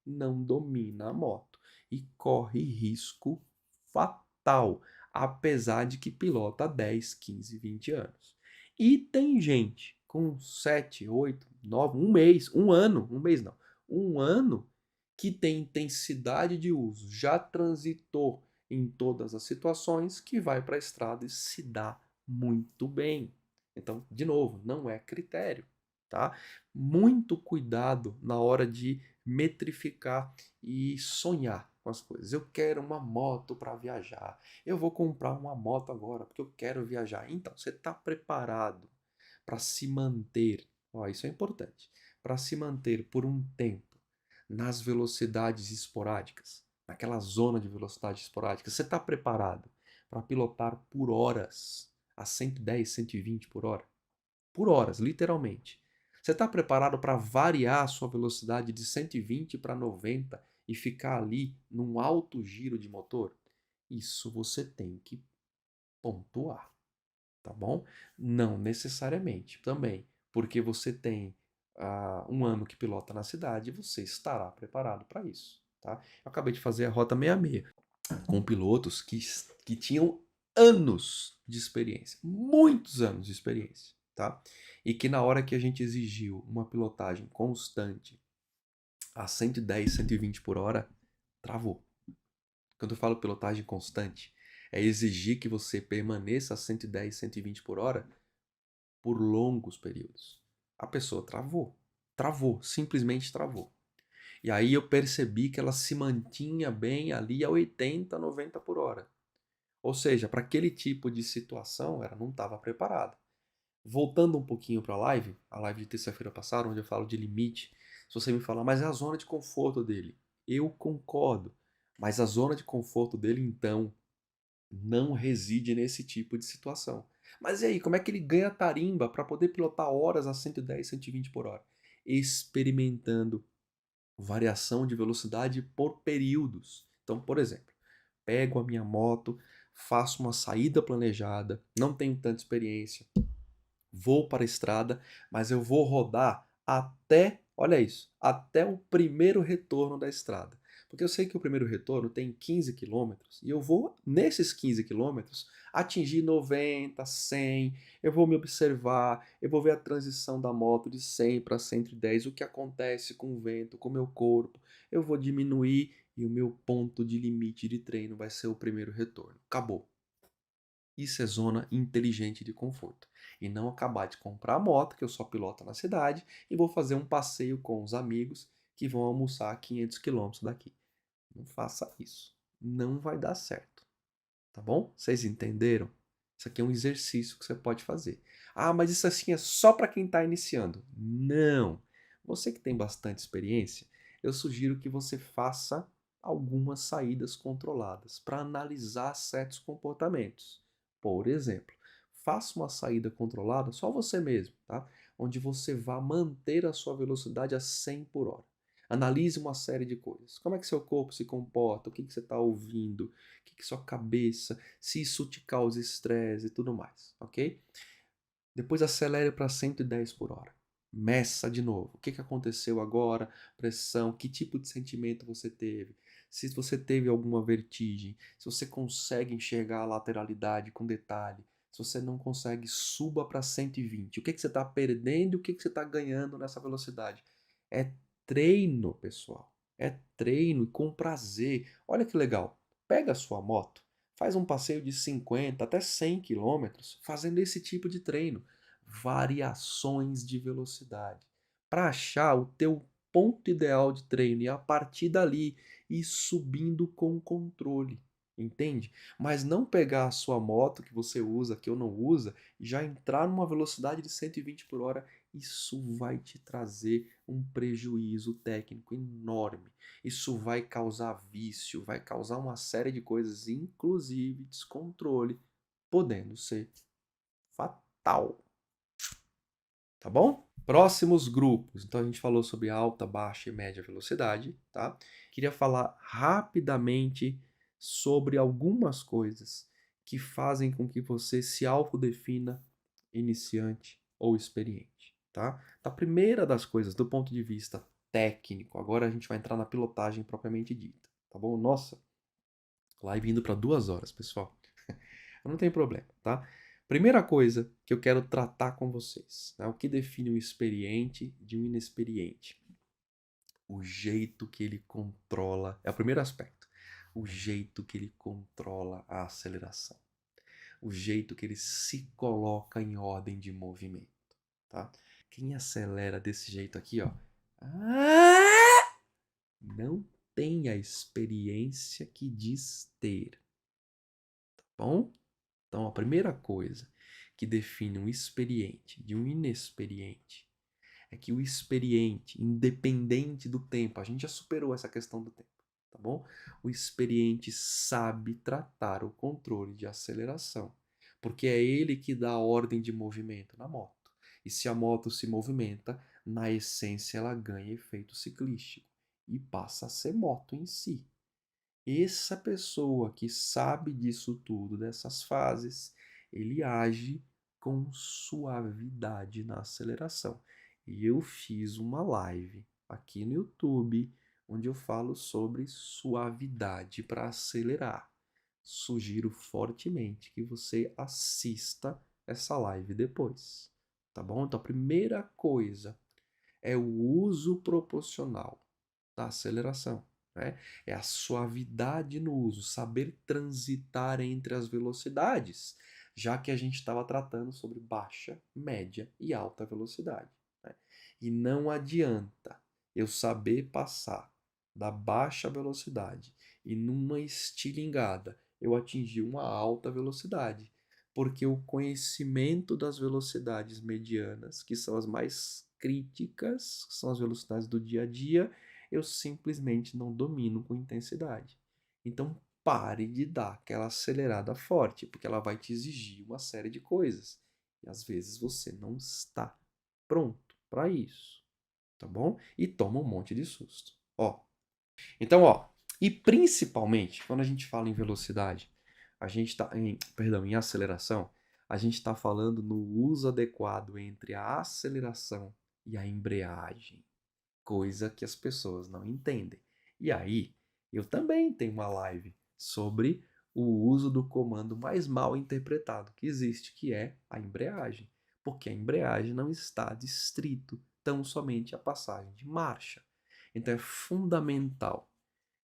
não domina a moto e corre risco fatal, apesar de que pilota há 10, 15, 20 anos. E tem gente com 7, 8, 9, um mês, um mês não, um ano que tem intensidade de uso, já transitou em todas as situações, que vai para a estrada e se dá muito bem. Então, de novo, não é critério, tá? Muito cuidado na hora de metrificar e sonhar com as coisas. Eu quero uma moto para viajar. Eu vou comprar uma moto agora porque eu quero viajar. Então, você está preparado para se manter? Ó, isso é importante. Para se manter por um tempo nas velocidades esporádicas, naquela zona de velocidade esporádica, você está preparado para pilotar por horas a 110, 120 por hora? Por horas, literalmente. Você está preparado para variar a sua velocidade de 120 para 90 e ficar ali num alto giro de motor? Isso você tem que pontuar, tá bom? Não necessariamente também, porque você tem um ano que pilota na cidade, você estará preparado para isso, tá? Eu acabei de fazer a Rota 66 com pilotos que tinham anos de experiência, muitos anos de experiência, tá? E que na hora que a gente exigiu uma pilotagem constante a 110, 120 por hora, travou. Quando eu falo pilotagem constante, é exigir que você permaneça a 110, 120 por hora por longos períodos. A pessoa travou. Travou, simplesmente travou. E aí eu percebi que ela se mantinha bem ali a 80, 90 por hora. Ou seja, para aquele tipo de situação, ela não estava preparada. Voltando um pouquinho para a live de terça-feira passada, onde eu falo de limite, se você me falar, mas é a zona de conforto dele. Eu concordo, mas a zona de conforto dele, então, não reside nesse tipo de situação. Mas e aí, como é que ele ganha tarimba para poder pilotar horas a 110, 120 por hora? Experimentando variação de velocidade por períodos. Então, por exemplo, pego a minha moto, faço uma saída planejada, não tenho tanta experiência, vou para a estrada, mas eu vou rodar até, olha isso, até o primeiro retorno da estrada. Porque eu sei que o primeiro retorno tem 15 quilômetros e eu vou, nesses 15 quilômetros, atingir 90, 100, eu vou me observar, eu vou ver a transição da moto de 100 para 110, o que acontece com o vento, com o meu corpo, eu vou diminuir e o meu ponto de limite de treino vai ser o primeiro retorno. Acabou. Isso é zona inteligente de conforto. E não acabar de comprar a moto, que eu só piloto na cidade, e vou fazer um passeio com os amigos que vão almoçar a 500 quilômetros daqui. Não faça isso. Não vai dar certo. Tá bom? Vocês entenderam? Isso aqui é um exercício que você pode fazer. Ah, mas isso assim é só para quem está iniciando. Não. Você que tem bastante experiência, eu sugiro que você faça algumas saídas controladas para analisar certos comportamentos. Por exemplo, faça uma saída controlada só você mesmo, tá? Onde você vá manter a sua velocidade a 100 por hora. Analise uma série de coisas. Como é que seu corpo se comporta? O que você está ouvindo? O que sua cabeça? Se isso te causa estresse e tudo mais, ok? Depois acelere para 110 por hora. Meça de novo. O que aconteceu agora? Pressão, que tipo de sentimento você teve? Se você teve alguma vertigem, se você consegue enxergar a lateralidade com detalhe, se você não consegue, suba para 120. O que você está perdendo e o que você está ganhando nessa velocidade? É treino, pessoal. É treino e com prazer. Olha que legal. Pega a sua moto, faz um passeio de 50 até 100 quilômetros fazendo esse tipo de treino. Variações de velocidade. Para achar o teu ponto ideal de treino e a partir dali ir subindo com controle. Entende? Mas não pegar a sua moto que você usa, que eu não usa, e já entrar numa velocidade de 120 por hora, isso vai te trazer um prejuízo técnico enorme. Isso vai causar vício, vai causar uma série de coisas, inclusive descontrole, podendo ser fatal. Tá bom? Próximos grupos. Então a gente falou sobre alta, baixa e média velocidade, tá? Queria falar rapidamente sobre algumas coisas que fazem com que você se autodefina iniciante ou experiente, tá? A primeira das coisas, do ponto de vista técnico, agora a gente vai entrar na pilotagem propriamente dita, tá bom? Nossa, live indo para 2 horas, pessoal. Não tem problema, tá? Primeira coisa que eu quero tratar com vocês, né? O que define um experiente de um inexperiente? O jeito que ele controla, é o primeiro aspecto. O jeito que ele controla a aceleração. O jeito que ele se coloca em ordem de movimento, tá? Quem acelera desse jeito aqui, ó, não tem a experiência que diz ter, tá bom? Então, a primeira coisa que define um experiente de um inexperiente é que o experiente, independente do tempo, a gente já superou essa questão do tempo, tá bom? O experiente sabe tratar o controle de aceleração, porque é ele que dá a ordem de movimento na moto. E se a moto se movimenta, na essência ela ganha efeito ciclístico e passa a ser moto em si. Essa pessoa que sabe disso tudo, dessas fases, ele age com suavidade na aceleração. E eu fiz uma live aqui no YouTube onde eu falo sobre suavidade para acelerar. Sugiro fortemente que você assista essa live depois, tá bom? Então a primeira coisa é o uso proporcional da aceleração, né? É a suavidade no uso, saber transitar entre as velocidades, já que a gente estava tratando sobre baixa, média e alta velocidade, né? E não adianta eu saber passar da baixa velocidade e numa estilingada eu atingir uma alta velocidade, porque o conhecimento das velocidades medianas, que são as mais críticas, que são as velocidades do dia a dia, eu simplesmente não domino com intensidade. Então pare de dar aquela acelerada forte, porque ela vai te exigir uma série de coisas. E às vezes você não está pronto para isso, tá bom? E toma um monte de susto. Ó. Então, ó, e principalmente quando a gente fala em velocidade, a gente está em aceleração, a gente está falando no uso adequado entre a aceleração e a embreagem, coisa que as pessoas não entendem. E aí, eu também tenho uma live sobre o uso do comando mais mal interpretado que existe, que é a embreagem, porque a embreagem não está distrito tão somente à passagem de marcha. Então é fundamental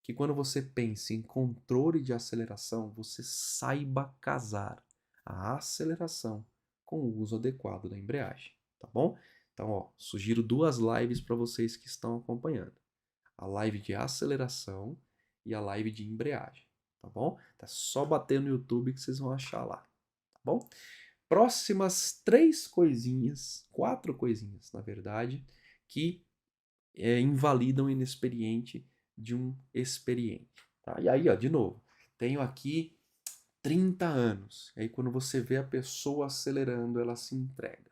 que quando você pense em controle de aceleração, você saiba casar a aceleração com o uso adequado da embreagem, tá bom? Então, ó, sugiro 2 lives para vocês que estão acompanhando. A live de aceleração e a live de embreagem, tá bom? É só bater no YouTube que vocês vão achar lá, tá bom? Próximas 3 coisinhas, 4 coisinhas, na verdade, que invalidam o inexperiente de um experiente. Tá? E aí, ó, de novo, tenho aqui 30 anos. E aí, quando você vê a pessoa acelerando, ela se entrega.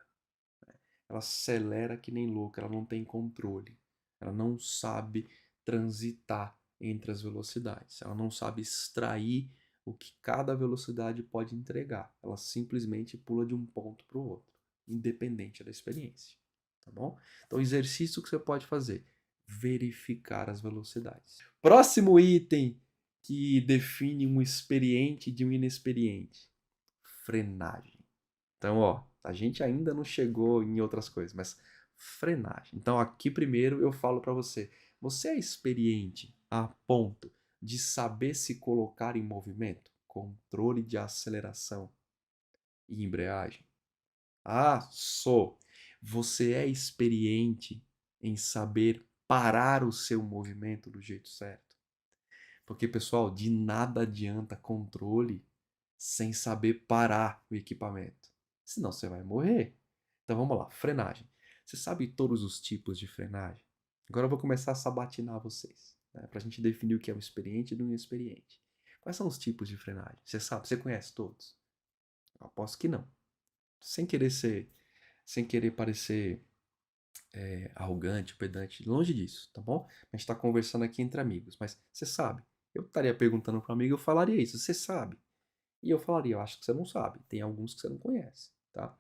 Ela acelera que nem louca, ela não tem controle. Ela não sabe transitar entre as velocidades. Ela não sabe extrair o que cada velocidade pode entregar. Ela simplesmente pula de um ponto para o outro, independente da experiência. Tá bom? Então, exercício que você pode fazer: verificar as velocidades. Próximo item que define um experiente de um inexperiente: frenagem. Então, ó, a gente ainda não chegou em outras coisas, mas frenagem. Então, aqui primeiro eu falo para você: você é experiente a ponto de saber se colocar em movimento? Controle de aceleração e embreagem. Ah, sou. Você é experiente em saber parar o seu movimento do jeito certo? Porque, pessoal, de nada adianta controle sem saber parar o equipamento. Senão você vai morrer. Então vamos lá, frenagem. Você sabe todos os tipos de frenagem? Agora eu vou começar a sabatinar vocês, né, para a gente definir o que é um experiente e um inexperiente. Quais são os tipos de frenagem? Você sabe? Você conhece todos? Eu aposto que não. Sem querer ser, sem querer parecer arrogante, pedante, longe disso, tá bom? A gente está conversando aqui entre amigos, mas você sabe? Eu estaria perguntando para um amigo, eu falaria isso. Você sabe? E eu falaria, eu acho que você não sabe. Tem alguns que você não conhece, tá?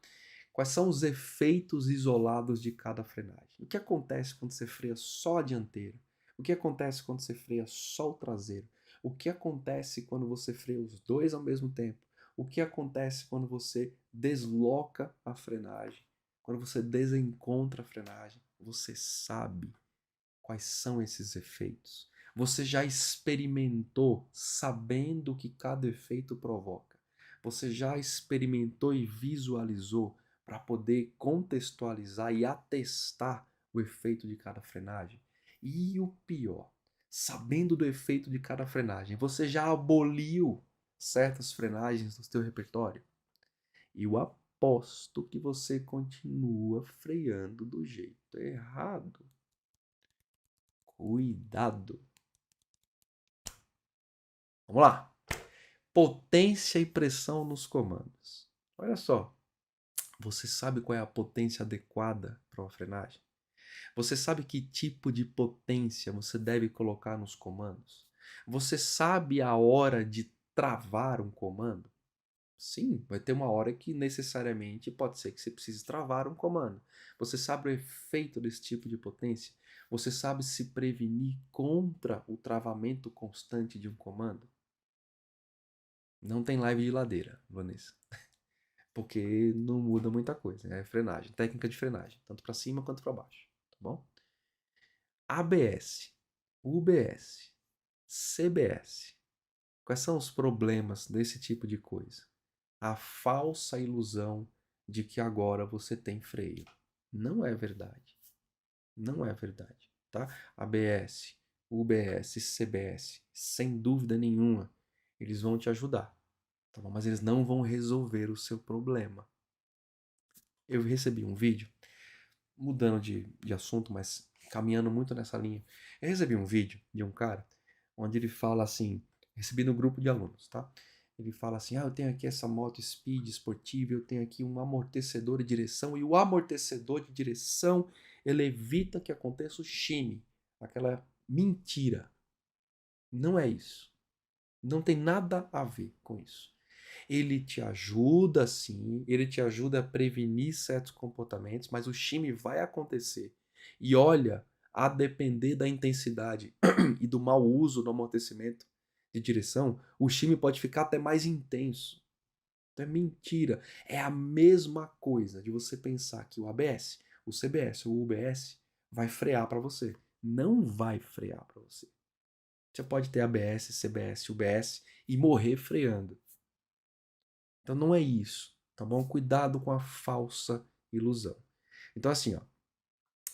Quais são os efeitos isolados de cada frenagem? O que acontece quando você freia só a dianteira? O que acontece quando você freia só o traseiro? O que acontece quando você freia os dois ao mesmo tempo? O que acontece quando você desloca a frenagem? Quando você desencontra a frenagem? Você sabe quais são esses efeitos? Você já experimentou sabendo o que cada efeito provoca? Você já experimentou e visualizou para poder contextualizar e atestar o efeito de cada frenagem? E o pior, sabendo do efeito de cada frenagem, você já aboliu certas frenagens do seu repertório? E eu aposto que você continua freando do jeito errado. Cuidado. Vamos lá. Potência e pressão nos comandos. Olha só. Você sabe qual é a potência adequada para uma frenagem? Você sabe que tipo de potência você deve colocar nos comandos? Você sabe a hora de travar um comando? Sim, vai ter uma hora que necessariamente pode ser que você precise travar um comando. Você sabe o efeito desse tipo de potência? Você sabe se prevenir contra o travamento constante de um comando? Não tem live de ladeira, Vanessa. Porque não muda muita coisa. É frenagem, técnica de frenagem, tanto para cima quanto para baixo, tá bom? ABS, UBS, CBS. Quais são os problemas desse tipo de coisa? A falsa ilusão de que agora você tem freio. Não é verdade. Não é verdade, tá? ABS, UBS, CBS, sem dúvida nenhuma, eles vão te ajudar, tá bom? Mas eles não vão resolver o seu problema. Eu recebi um vídeo, mudando de assunto, mas caminhando muito nessa linha. Eu recebi um vídeo de um cara onde ele fala assim, recebi no grupo de alunos, tá? Ele fala assim, eu tenho aqui essa moto Speed esportiva, eu tenho aqui um amortecedor de direção, e o amortecedor de direção, ele evita que aconteça o shimmy, aquela mentira. Não é isso. Não tem nada a ver com isso. Ele te ajuda sim, ele te ajuda a prevenir certos comportamentos, mas o shimmy vai acontecer. E olha, a depender da intensidade e do mau uso do amortecimento de direção, o shimmy pode ficar até mais intenso. Então é mentira. É a mesma coisa de você pensar que o ABS, o CBS ou o UBS vai frear para você. Não vai frear para você. Você pode ter ABS, CBS, UBS e morrer freando. Então não é isso, tá bom? Cuidado com a falsa ilusão. Então assim, ó,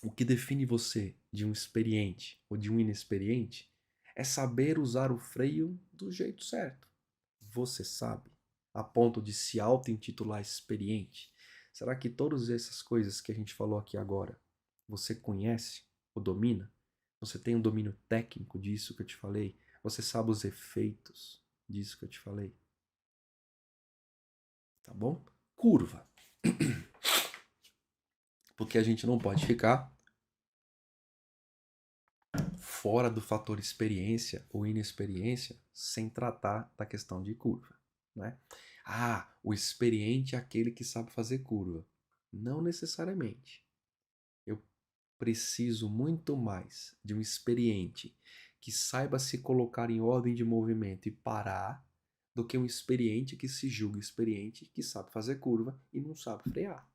o que define você de um experiente ou de um inexperiente é saber usar o freio do jeito certo. Você sabe, a ponto de se auto-intitular experiente? Será que todas essas coisas que a gente falou aqui agora você conhece ou domina? Você tem um domínio técnico disso que eu te falei? Você sabe os efeitos disso que eu te falei? Tá bom? Curva. Porque a gente não pode ficar fora do fator experiência ou inexperiência sem tratar da questão de curva, né? Ah, o experiente é aquele que sabe fazer curva. Não necessariamente. Eu preciso muito mais de um experiente que saiba se colocar em ordem de movimento e parar do que um experiente que se julga experiente que sabe fazer curva e não sabe frear.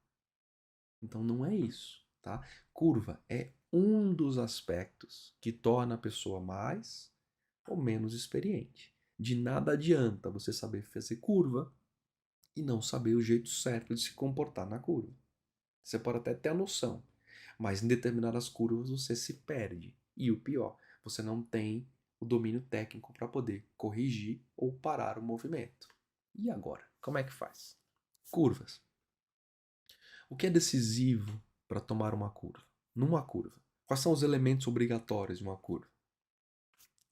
Então não é isso, tá? Curva é um dos aspectos que torna a pessoa mais ou menos experiente. De nada adianta você saber fazer curva e não saber o jeito certo de se comportar na curva. Você pode até ter a noção, mas em determinadas curvas você se perde. E o pior, você não tem o domínio técnico para poder corrigir ou parar o movimento. E agora? Como é que faz? Curvas. O que é decisivo para tomar uma curva? Numa curva. Quais são os elementos obrigatórios de uma curva?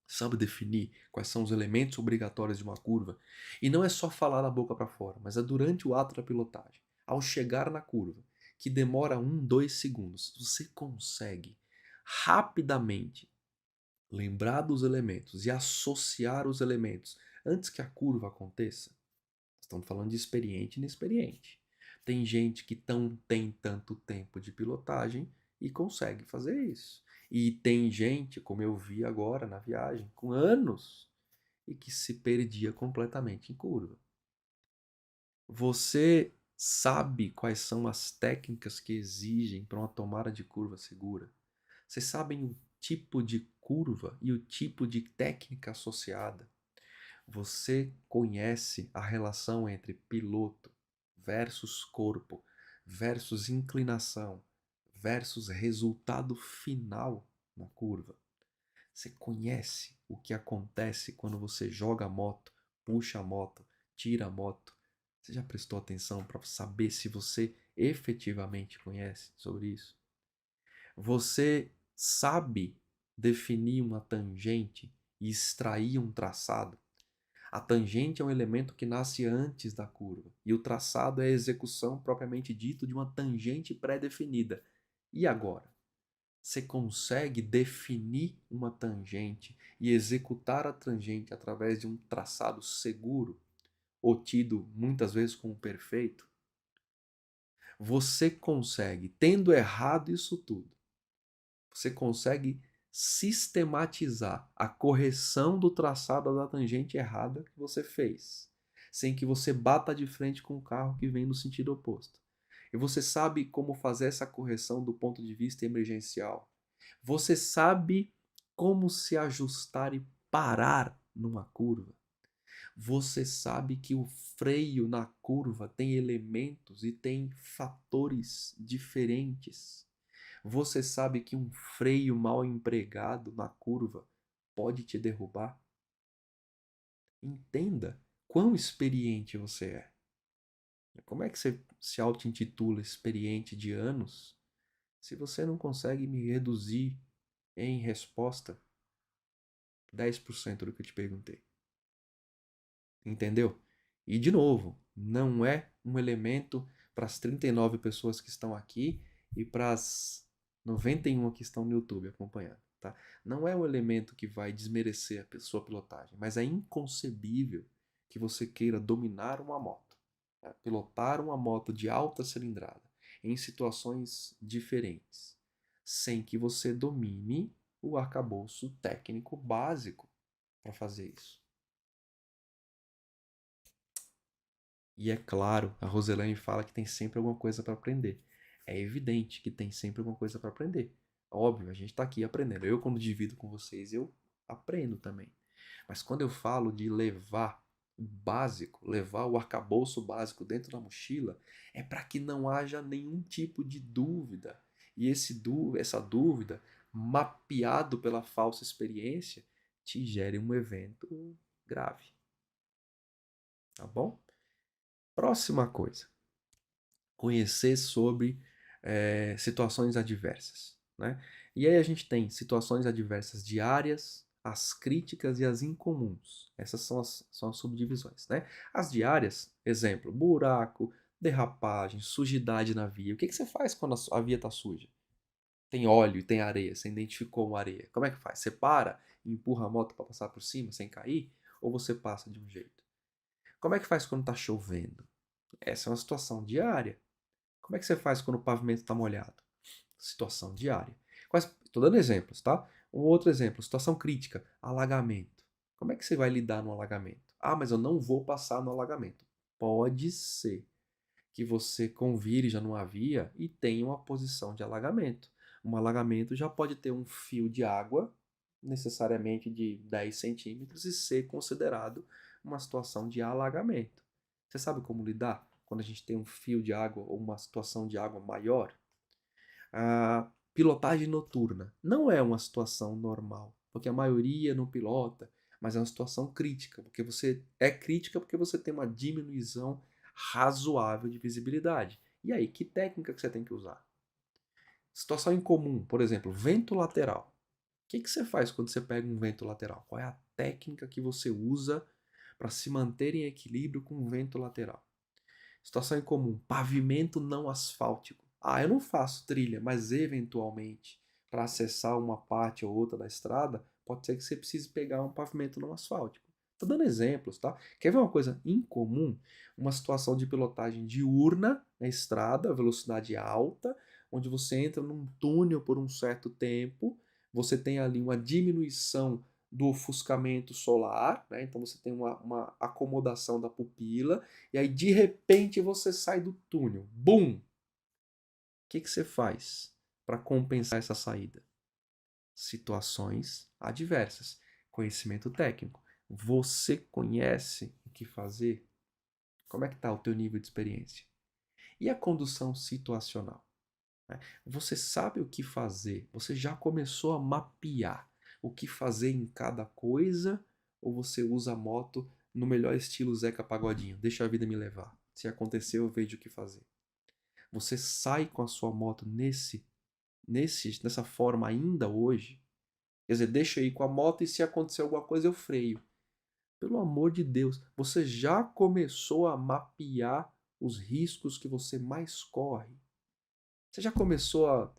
Sabe definir quais são os elementos obrigatórios de uma curva? E não é só falar da boca para fora, mas é durante o ato da pilotagem. Ao chegar na curva, que demora 2 segundos, você consegue rapidamente lembrar dos elementos e associar os elementos antes que a curva aconteça. Estamos falando de experiente e inexperiente. Tem gente que não tem tanto tempo de pilotagem e consegue fazer isso. E tem gente, como eu vi agora na viagem, com anos e que se perdia completamente em curva. Você sabe quais são as técnicas que exigem para uma tomada de curva segura? Vocês sabem o tipo de curva e o tipo de técnica associada? Você conhece a relação entre piloto versus corpo versus inclinação versus resultado final na curva? Você conhece o que acontece quando você joga a moto, puxa a moto, tira a moto? Você já prestou atenção para saber se você efetivamente conhece sobre isso? Você sabe definir uma tangente e extrair um traçado? A tangente é um elemento que nasce antes da curva, e o traçado é a execução propriamente dito de uma tangente pré-definida. E agora? Você consegue definir uma tangente e executar a tangente através de um traçado seguro, ou tido muitas vezes como perfeito? Você consegue, tendo errado isso tudo, você consegue sistematizar a correção do traçado da tangente errada que você fez, sem que você bata de frente com o carro que vem no sentido oposto. E você sabe como fazer essa correção do ponto de vista emergencial. Você sabe como se ajustar e parar numa curva. Você sabe que o freio na curva tem elementos e tem fatores diferentes. Você sabe que um freio mal empregado na curva pode te derrubar? Entenda quão experiente você é. Como é que você se auto-intitula experiente de anos se você não consegue me reduzir em resposta 10% do que eu te perguntei? Entendeu? E de novo, não é um elemento para as 39 pessoas que estão aqui e para as 91 que estão no YouTube acompanhando, tá? Não é um elemento que vai desmerecer a sua pilotagem, mas é inconcebível que você queira dominar uma moto, tá? Pilotar uma moto de alta cilindrada em situações diferentes, sem que você domine o arcabouço técnico básico para fazer isso. E é claro, a Roselane fala que tem sempre alguma coisa para aprender. É evidente que tem sempre alguma coisa para aprender. Óbvio, a gente está aqui aprendendo. Eu, quando divido com vocês, eu aprendo também. Mas quando eu falo de levar o básico, levar o arcabouço básico dentro da mochila, é para que não haja nenhum tipo de dúvida. E essa dúvida, mapeado pela falsa experiência, te gere um evento grave. Tá bom? Próxima coisa, conhecer sobre situações adversas, né? E aí a gente tem situações adversas diárias, as críticas e as incomuns. Essas são as subdivisões, né? As diárias, exemplo, buraco, derrapagem, sujidade na via. O que você faz quando a via está suja? Tem óleo e tem areia, você identificou uma areia. Como é que faz? Você para e empurra a moto para passar por cima sem cair? Ou você passa de um jeito? Como é que faz quando está chovendo? Essa é uma situação diária. Como é que você faz quando o pavimento está molhado? Situação diária. Estou dando exemplos, tá? Um outro exemplo, situação crítica, alagamento. Como é que você vai lidar no alagamento? Ah, mas eu não vou passar no alagamento. Pode ser que você convirja numa via e tenha uma posição de alagamento. Um alagamento já pode ter um fio de água, necessariamente de 10 centímetros, e ser considerado uma situação de alagamento. Você sabe como lidar quando a gente tem um fio de água ou uma situação de água maior? A pilotagem noturna não é uma situação normal, porque a maioria não pilota, mas é uma situação crítica, porque você é crítica porque você tem uma diminuição razoável de visibilidade. E aí, que técnica que você tem que usar? Situação incomum, por exemplo, vento lateral. O que você faz quando você pega um vento lateral? Qual é a técnica que você usa para se manter em equilíbrio com o vento lateral? Situação incomum, pavimento não asfáltico. Ah, eu não faço trilha, mas eventualmente, para acessar uma parte ou outra da estrada, pode ser que você precise pegar um pavimento não asfáltico. Estou dando exemplos, tá? Quer ver uma coisa incomum? Uma situação de pilotagem diurna na estrada, velocidade alta, onde você entra num túnel por um certo tempo, você tem ali uma diminuição do ofuscamento solar, né? Então você tem uma acomodação da pupila, e aí de repente você sai do túnel. Bum! O que você faz para compensar essa saída? Situações adversas. Conhecimento técnico. Você conhece o que fazer? Como é que está o teu nível de experiência? E a condução situacional? Né? Você sabe o que fazer? Você já começou a mapear o que fazer em cada coisa? Ou você usa a moto no melhor estilo Zeca Pagodinho? Deixa a vida me levar. Se acontecer, eu vejo o que fazer. Você sai com a sua moto nessa forma ainda hoje? Quer dizer, deixa eu ir com a moto e se acontecer alguma coisa eu freio. Pelo amor de Deus, você já começou a mapear os riscos que você mais corre? Você já começou a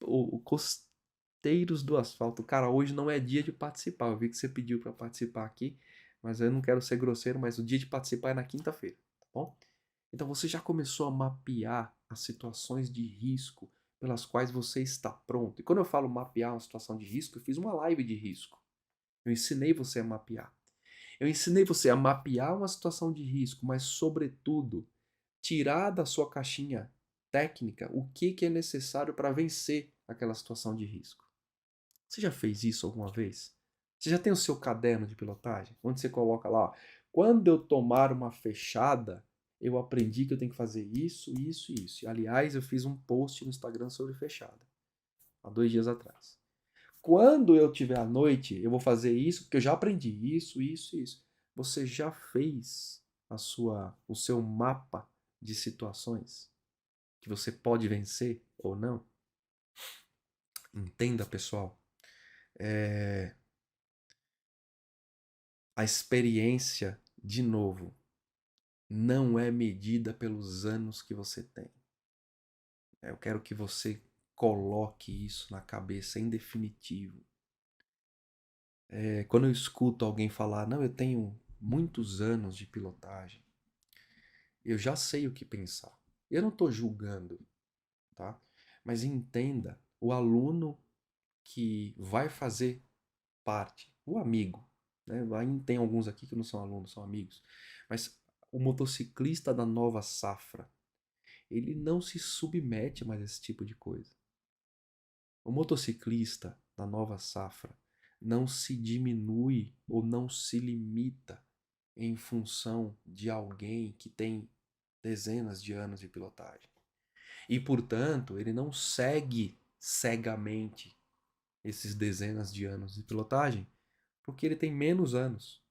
o Costeiros do Asfalto. Cara, hoje não é dia de participar. Eu vi que você pediu para participar aqui, mas eu não quero ser grosseiro, mas o dia de participar é na quinta-feira, tá bom? Então você já começou a mapear as situações de risco pelas quais você está pronto. E quando eu falo mapear uma situação de risco, eu fiz uma live de risco. Eu ensinei você a mapear. Eu ensinei você a mapear uma situação de risco, mas sobretudo tirar da sua caixinha técnica o que é necessário para vencer aquela situação de risco. Você já fez isso alguma vez? Você já tem o seu caderno de pilotagem? Onde você coloca lá, ó, quando eu tomar uma fechada, eu aprendi que eu tenho que fazer isso, isso e isso. Aliás, eu fiz um post no Instagram sobre fechada, há 2 dias atrás. Quando eu tiver à noite, eu vou fazer isso, porque eu já aprendi isso, isso e isso. Você já fez o seu mapa de situações que você pode vencer ou não? Entenda, pessoal. A experiência, de novo, não é medida pelos anos que você tem. Eu quero que você coloque isso na cabeça em definitivo. Quando eu escuto alguém falar, não, eu tenho muitos anos de pilotagem, eu já sei o que pensar. Eu não estou julgando, tá? Mas entenda, o aluno que vai fazer parte, o amigo, né? Tem alguns aqui que não são alunos, são amigos, mas o motociclista da nova safra, ele não se submete mais a esse tipo de coisa. O motociclista da nova safra não se diminui ou não se limita em função de alguém que tem dezenas de anos de pilotagem. E, portanto, ele não segue cegamente esses dezenas de anos de pilotagem, porque ele tem menos anos,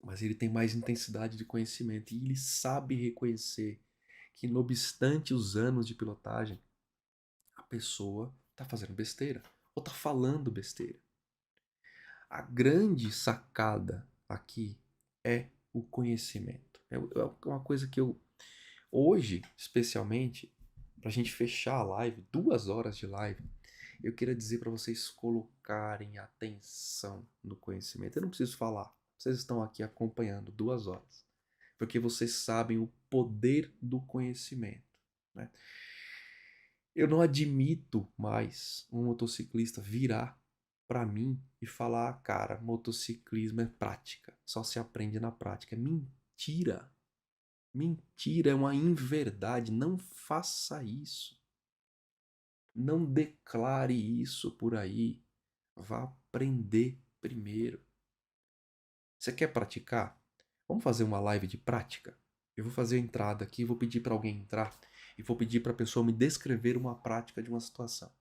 mas ele tem mais intensidade de conhecimento e ele sabe reconhecer que, não obstante os anos de pilotagem, a pessoa tá fazendo besteira ou tá falando besteira. A grande sacada aqui é o conhecimento. É uma coisa que eu, hoje, especialmente, pra gente fechar a live, 2 horas de live, eu queria dizer para vocês colocarem atenção no conhecimento. Eu não preciso falar, vocês estão aqui acompanhando 2 horas, porque vocês sabem o poder do conhecimento, né? Eu não admito mais um motociclista virar para mim e falar, cara, motociclismo é prática, só se aprende na prática. É mentira. Mentira, é uma inverdade. Não faça isso. Não declare isso por aí. Vá aprender primeiro. Você quer praticar? Vamos fazer uma live de prática? Eu vou fazer a entrada aqui, vou pedir para alguém entrar e vou pedir para a pessoa me descrever uma prática de uma situação.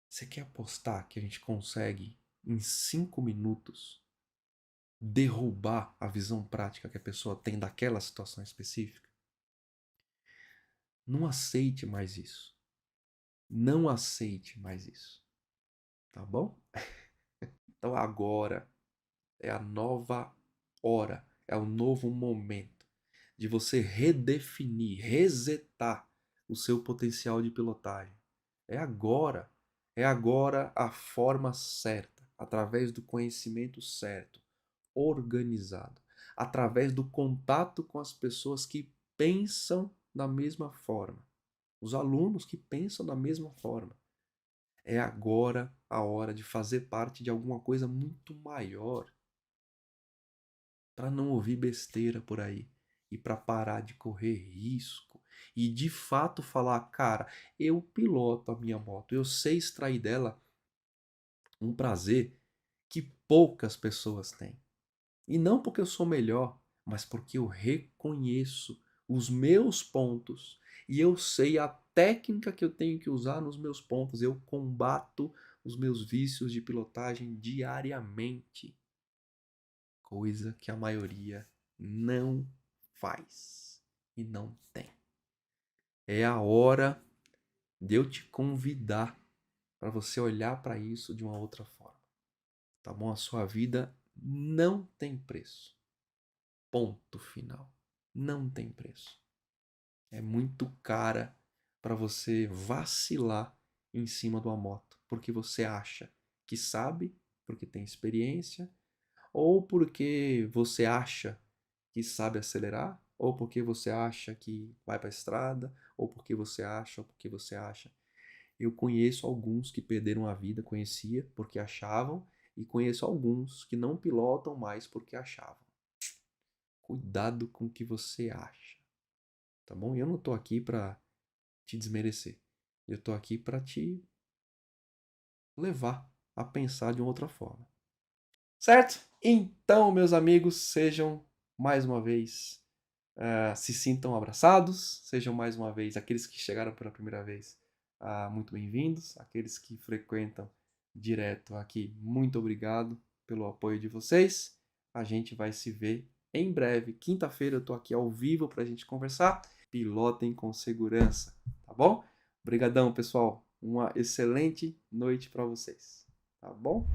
Você quer apostar que a gente consegue, em 5 minutos, derrubar a visão prática que a pessoa tem daquela situação específica? Não aceite mais isso. Não aceite mais isso. Tá bom? Então agora é a nova hora, é o novo momento de você redefinir, resetar o seu potencial de pilotagem. É agora. É agora a forma certa, através do conhecimento certo, organizado, através do contato com as pessoas que pensam da mesma forma, os alunos que pensam da mesma forma. É agora a hora de fazer parte de alguma coisa muito maior, para não ouvir besteira por aí e para parar de correr risco e de fato falar, cara, eu piloto a minha moto, eu sei extrair dela um prazer que poucas pessoas têm. E não porque eu sou melhor, mas porque eu reconheço os meus pontos e eu sei a técnica que eu tenho que usar nos meus pontos. Eu combato os meus vícios de pilotagem diariamente, coisa que a maioria não faz e não tem. É a hora de eu te convidar para você olhar para isso de uma outra forma. Tá bom? A sua vida não tem preço. Ponto final. Não tem preço. É muito cara para você vacilar em cima de uma moto, porque você acha que sabe, porque tem experiência, ou porque você acha que sabe acelerar, ou porque você acha que vai para a estrada, ou porque você acha, ou porque você acha. Eu conheço alguns que perderam a vida, conhecia porque achavam, e conheço alguns que não pilotam mais porque achavam. Cuidado com o que você acha, tá bom? Eu não tô aqui para te desmerecer. Eu tô aqui para te levar a pensar de uma outra forma. Certo? Então, meus amigos, sejam mais uma vez, se sintam abraçados, sejam mais uma vez aqueles que chegaram pela primeira vez, muito bem-vindos, aqueles que frequentam direto aqui, muito obrigado pelo apoio de vocês. A gente vai se ver em breve. Quinta-feira eu tô aqui ao vivo para a gente conversar. Pilotem com segurança, tá bom? Obrigadão, pessoal. Uma excelente noite para vocês, tá bom?